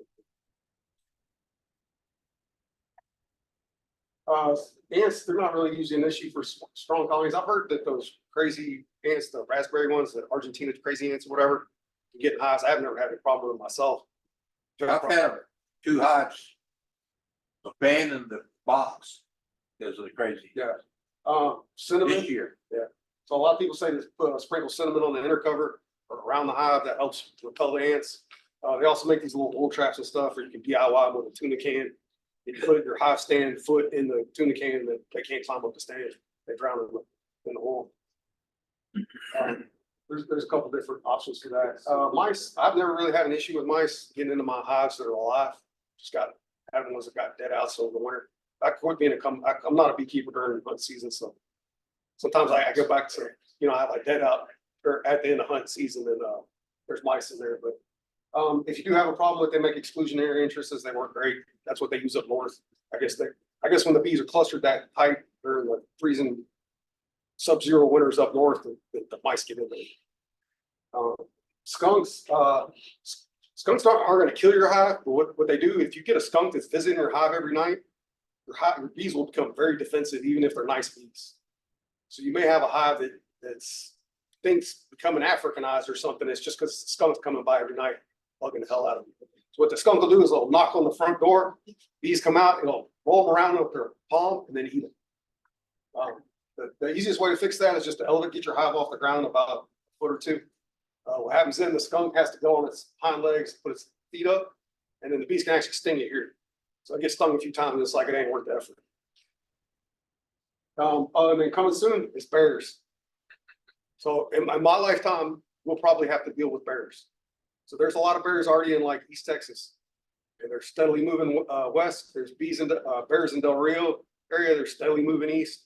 Ants, they're not really usually an issue for strong colonies. I've heard that those crazy ants, the raspberry ones, the Argentina crazy ants, or whatever, can get hives. I've never had a problem with them myself. I've had 2 hives abandon the box because of the crazy Cinnamon. this year. So a lot of people say to put sprinkle cinnamon on the inner cover or around the hive. That helps repel the ants. They also make these little wool traps and stuff, or you can DIY them with a tuna can. You put your hive stand foot in the tuna can, and they can't climb up the stand. They drown in the wool. There's a couple different options for that. Mice, I've never really had an issue with mice getting into my hives that are alive. Just had ones that got dead out so the winter. I quit being I'm not a beekeeper during hunt season, so sometimes I go back to, I have like dead out or at the end of hunt season, and there's mice in there. But if you do have a problem with, they make exclusionary entrances, they work great. That's what they use up north. I guess when the bees are clustered that tight during the freezing sub-zero winters up north, the mice get in there. Skunks aren't going to kill your hive, but what they do, if you get a skunk that's visiting your hive every night, your bees will become very defensive, even if they're nice bees. So you may have a hive that's thinks becoming Africanized or something. It's just because the skunk's coming by every night, bugging the hell out of them. So what the skunk will do is they'll knock on the front door, bees come out, it'll roll them around with their palm and then eat them. The easiest way to fix that is just to get your hive off the ground about a foot or 2. What happens then, the skunk has to go on its hind legs, put its feet up, and then the bees can actually sting it here. So I get stung a few times, and it's like it ain't worth the effort. And then coming soon is bears. So in my lifetime, we'll probably have to deal with bears. So there's a lot of bears already in like East Texas, and they're steadily moving west. There's bears in Del Rio area. They're steadily moving east.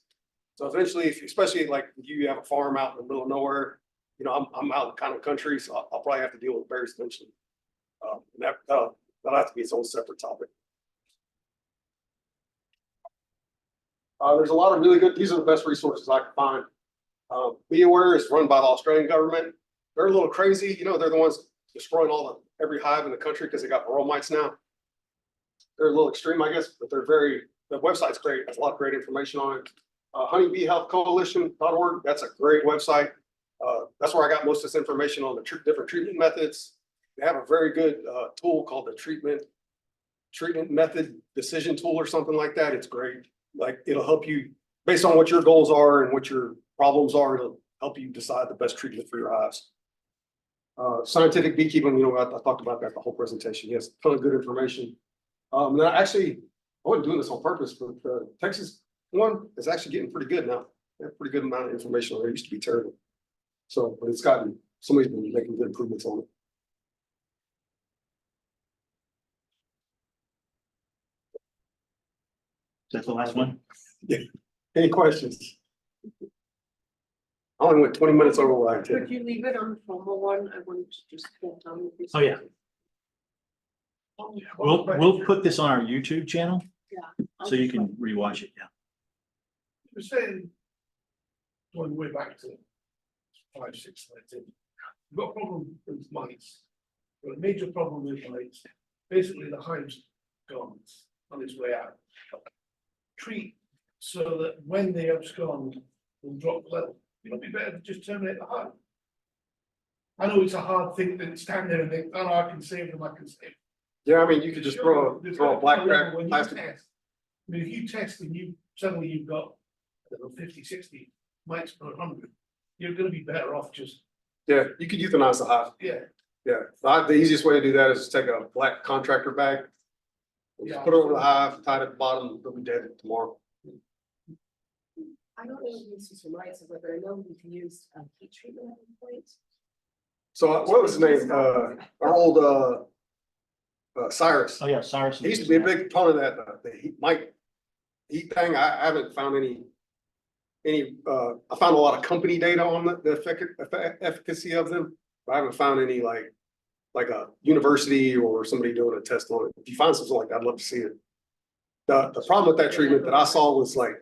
So eventually, especially like you have a farm out in the middle of nowhere, I'm out in kind of country, so I'll probably have to deal with bears eventually. And that'll have to be its own separate topic. There's a lot of really good, these are the best resources I can find. Be Aware is run by the Australian government. They're a little crazy, they're the ones destroying every hive in the country because they got varroa mites now. They're a little extreme, I guess, but the website's great. There's a lot of great information on it. Honeybeehealthcoalition.org, that's a great website. That's where I got most of this information on the different treatment methods. They have a very good tool called the treatment method decision tool or something like that. It's great. Like it'll help you based on what your goals are and what your problems are. It'll help you decide the best treatment for your hives. Scientific beekeeping, I talked about that the whole presentation. Yes, a ton of good information. And I wasn't doing this on purpose, but the Texas one is actually getting pretty good now. They have a pretty good amount of information on it. It used to be terrible. So, but somebody's been making good improvements on it. That's the last one. Any questions? I only went 20 minutes over what I intended. Could you leave it on the formal one? I wanted to just get done with this. Oh, yeah. We'll put this on our YouTube channel. Yeah. So you can rewatch it. Yeah. You're saying, going way back to 5, 6, 19, you've got a problem with mites. You've got a major problem with mites. Basically, the hive's gone on its way out. Treat so that when they abscond, will drop level. It'll be better to just terminate the hive. I know it's a hard thing to stand there and think, oh, no, I can save them, I can save them. Yeah, I mean, you could just throw a black crack When you plastic. test, I mean, if you test and suddenly you've got, I don't know, 50, 60 mites per 100, you're gonna be better off just, Yeah, you could euthanize the hive. yeah. Yeah, the easiest way to do that is just take a black contractor bag. Just put it over the hive, tie it at the bottom, they'll be dead tomorrow. I don't know if this is mites, but I know we can use heat treatment at one point. So what was his name? Our old Cyrus. Oh, yeah, Cyrus. He used to be a big proponent of that, the heat thing. I haven't found any, I found a lot of company data on the efficacy of them, I haven't found any like a university or somebody doing a test on it. If you find something like that, I'd love to see it. The problem with that treatment that I saw was like,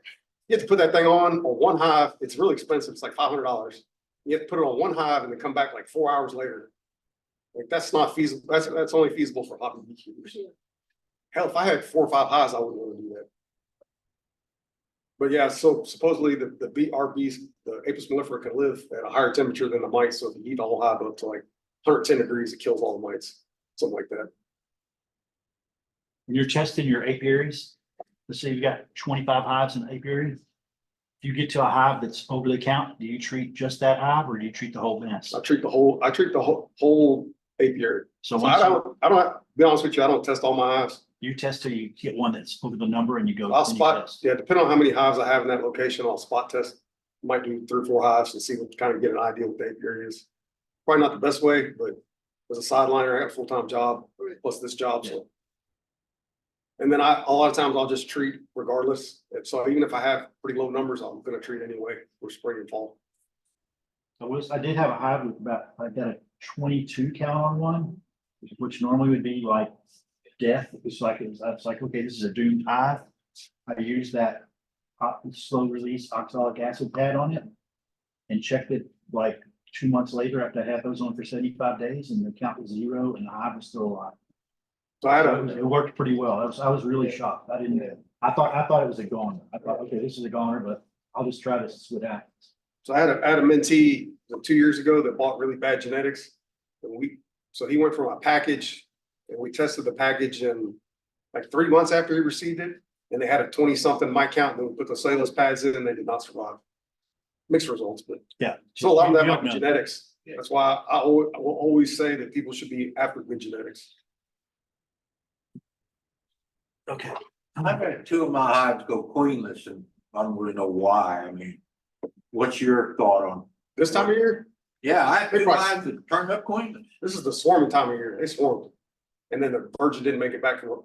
you have to put that thing on one hive. It's really expensive. It's like $500. You have to put it on one hive and then come back like 4 hours later. Like that's not feasible. That's only feasible for hobby beekeepers. Hell, if I had 4 or 5 hives, I wouldn't want to do that. But yeah, so supposedly our bees, the Apis mellifera can live at a higher temperature than the mites. So if you heat the whole hive up to like 110 degrees, it kills all the mites, something like that. When you're testing your apiaries, let's say you've got 25 hives in the apiary. If you get to a hive that's over the count, do you treat just that hive or do you treat the whole nest? I treat the whole apiary. So So once I don't, be honest with you, I don't test all my hives. you test till you get one that's over the number and you go. I'll then you spot, test. yeah, depending on how many hives I have in that location, I'll spot test. Might do 3 or 4 hives and see what kind of get an idea what the apiary is. Probably not the best way, but as a sideliner, I got a full-time job plus this job, so. And then a lot of times I'll just treat regardless. And so even if I have pretty low numbers, I'm gonna treat anyway for spring and fall. I did have a hive with I got a 22 count on one, which normally would be like death. I was like, okay, this is a doomed hive. I used that slow release oxalic acid pad on it and checked it like 2 months later after I had those on for 75 days and the count was 0 and the hive was still alive. So I had So it worked pretty well. I was really shocked. I thought it was a goner. I thought, okay, this is a goner, but I'll just try this and see what happens. So I had a mentee 2 years ago that bought really bad genetics. And so he went from a package and we tested the package in like 3 months after he received it. And they had a 20-something mite count and then we put the cellulose pads in and they did not survive. Mixed results, but Yeah. so a lot of that You might don't be know. genetics. That's why I will always say that people should be after good genetics. Okay. I've had 2 of my hives go queenless and I don't really know why. I mean, what's your thought on? This time of year, Yeah, I have Hey, 2 Bryce. hives that turned up queenless. this is the swarming time of year. They swarmed. And then the virgin didn't make it back to work.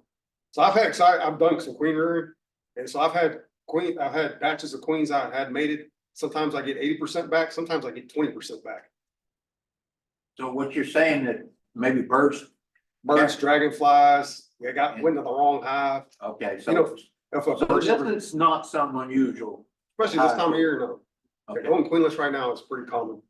So I've done some queen rearing. And so I've had batches of queens I had mated. Sometimes I get 80% back, sometimes I get 20% back. So what you're saying that maybe birds, Birds, dragonflies, went to the wrong hive. okay, You know, so, If a so bird, this is not something unusual. especially this time of year, no. Okay. Going queenless right now is pretty common.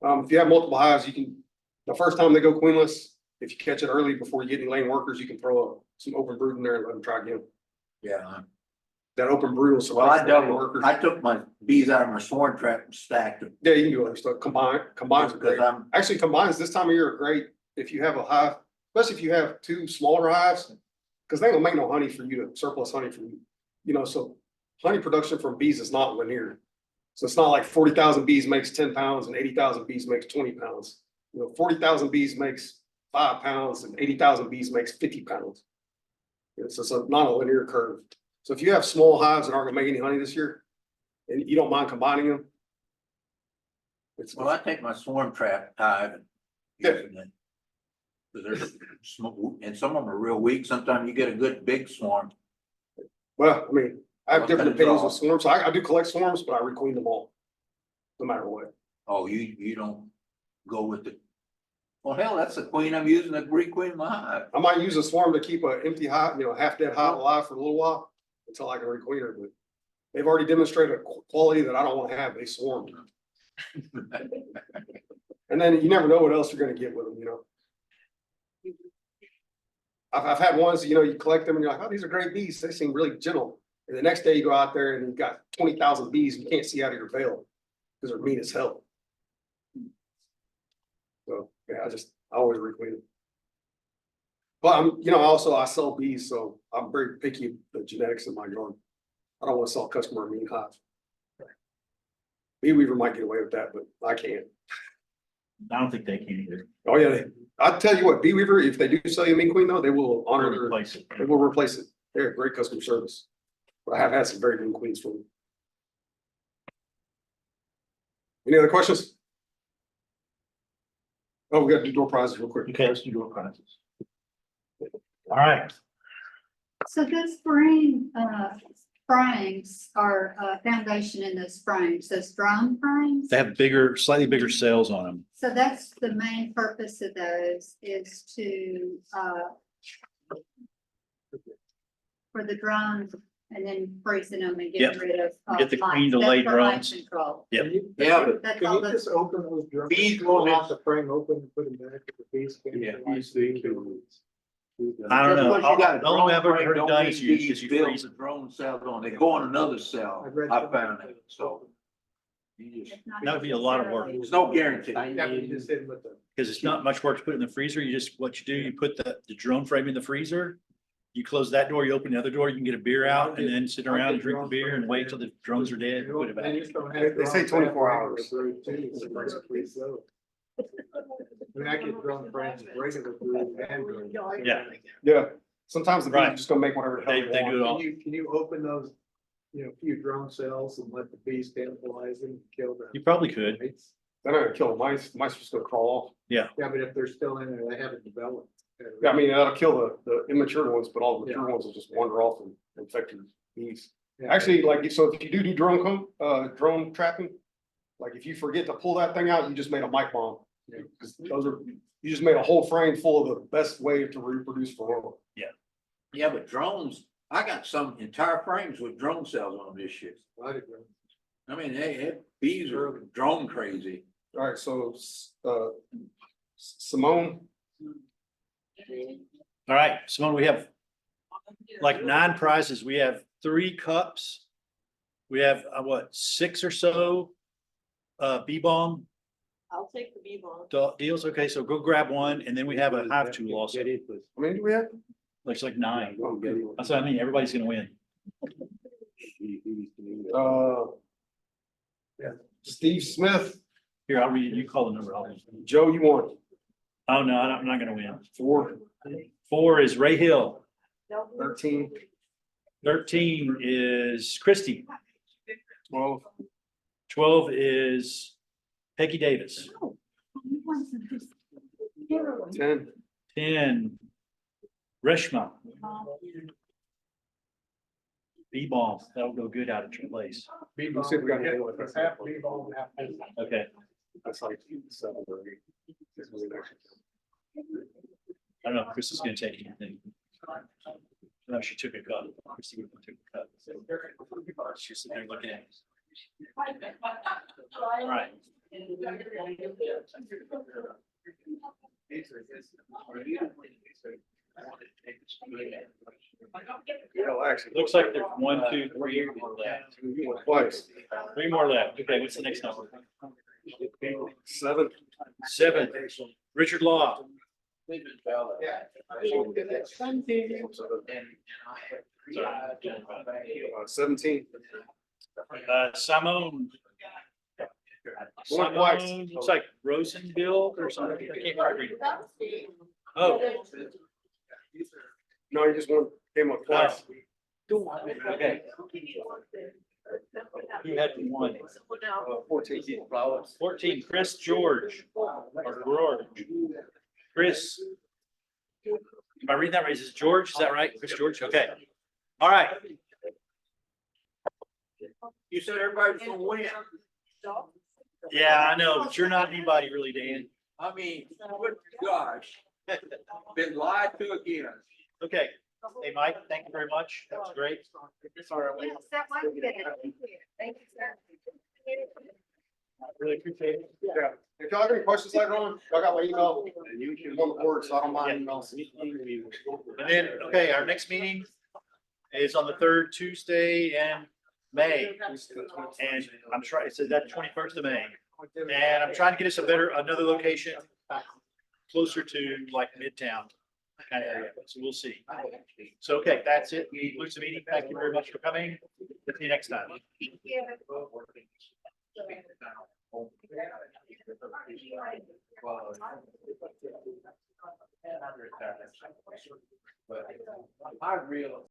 If you have multiple hives, the first time they go queenless, if you catch it early before you get any laying workers, you can throw some open brood in there and let them try again. Yeah. That open brood will Well, select the laying workers. I took my bees out of my swarm trap and stacked them. Yeah, you can do other stuff. Combines are Because great. I'm, Actually, combines this time of year are great if you have a hive, especially if you have 2 smaller hives. Because they don't make no honey for you to surplus honey for you. So honey production from bees is not linear. So it's not like 40,000 bees makes 10 pounds and 80,000 bees makes 20 pounds. 40,000 bees makes 5 pounds and 80,000 bees makes 50 pounds. It's just not a linear curve. So if you have small hives that aren't gonna make any honey this year, and you don't mind combining them. well, I take my swarm trap hive and. Yeah. using it. 'Cause there's, and some of them are real weak. Sometimes you get a good big swarm. Well, I mean, I have What different kind of opinions draw? with swarms. So I do collect swarms, but I requeen them all. No matter what. Oh, you don't go with the. Well, hell, that's the queen I'm using to requeen my hive. I might use a swarm to keep an empty hive, half dead hive alive for a little while until I can requeen her, but they've already demonstrated a quality that I don't want to have. They swarmed. And then you never know what else you're gonna get with them. I've had ones, you collect them and you're like, oh, these are great bees. They seem really gentle. And the next day you go out there and you've got 20,000 bees and you can't see out of your veil because they're mean as hell. So, yeah, I always requeen them. But I sell bees, so I'm very picky of the genetics in my yard. I don't want to sell a customer a mean hive. Bee weaver might get away with that, but I can't. I don't think they can either. Oh, yeah. I tell you what, bee weaver, if they do sell you a mean queen though, they will honor their, Replace it. they will replace it. They're great customer service. But I have had some very mean queens for them. Any other questions? Oh, we got to do door prizes real quick. Okay, let's do door prizes. All right. So this spring, frames are foundation in those frames, those drum frames. They have bigger, slightly bigger cells on them. So that's the main purpose of those is to, for the drums and then freezing them and getting Yep. rid of. Get the lights. queen to That's lay for light drums. control. Yep. Yeah, but That's Can all you that's. just open those drums? Bees will Have have- the frame open and put them back at the base. Yeah, I don't know. Just 'cause you got a The only way I've drone ever frame heard it don't done mean is you bees freeze build it. drone cells on, they go on another cell, I've read I that. found it, so. You just, That would be a lot of work. there's no guarantee. Yeah, but you just hit 'em with the. Because it's not much work to put in the freezer. You just, what you do, you put the drone frame in the freezer. You close that door, you open the other door, you can get a beer out and then sit around and drink the beer and wait till the drones are dead. and put it back. They say 24 hours. I mean, I get drone frames, regular food and drone. Yeah. Yeah, sometimes the bees Right. are just gonna make whatever the hell They they do it want. all. Can you open those, few drone cells and let the bees cannibalize them, and kill them? You probably could. They're not gonna kill the mice, the mice are just gonna crawl off. Yeah, but if they're still in there, they haven't developed. Yeah, I mean, that'll kill the immature ones, but all the mature ones will just wander off and infect your bees. Yeah. Actually, like, so if you do drone trapping, like if you forget to pull that thing out, you just made a mite bomb. Because those are, you just made a whole frame full of the best way to reproduce for. Yeah, but drones, I got some entire frames with drone cells on this shit. I mean, bees are drone crazy. All right, so, Simone, All right, Simone, we have like 9 prizes. We have 3 cups. We have, 6 or so bee balm I'll take the B-bomb. deals. Okay, so go grab one and then we have a hive tool also. how many do we have? Looks like 9. That's what I mean. Everybody's gonna win. Steve Smith, Here, I'll read it. You call the number. Joe, you won. Oh, no, I'm not gonna win. 4, 4 is Ray Hill. 13, 13 is Christie. 12, 12 is Peggy Davis. 10, 10, Reshma. B-bomb, that'll go good out at your place. Let's see if we got any. Okay, That's like 7 or 8. I don't know if Chris is gonna take anything. No, she took a cup. Christie took a cup. She's sitting there looking at it. All right. Actually, Looks like there's 1, 2, 3 more left. you won twice. 3 more left. Okay, what's the next number? 7, 7, Richard Law. 17. Simone. One twice. Simone, looks like Rosenbill or something. I can't quite read it. Oh, No, you just won, came up twice. okay. Who had 1? 14. 14, Chris George. Or George. Chris. Am I reading that right? Is it George? Is that right? Chris George? Okay. All right. You said everybody's gonna win. Yeah, I know, but you're not anybody really, Dan. I mean, good gosh. Been lied to again. Okay. Hey, Mike, thank you very much. That was great. Sorry, Yes, that was good. Thank you. Thank you, sir. I really appreciate it. Yeah. If y'all have any questions later on, y'all got my email. On the board, so I don't mind emails. And then, okay, our next meeting is on the 3rd Tuesday in May. And I'm trying, it says that 21st of May. And I'm trying to get us another location closer to like Midtown kind of area. So we'll see. So, okay, that's it. We conclude the meeting. Thank you very much for coming. See you next time. I realize.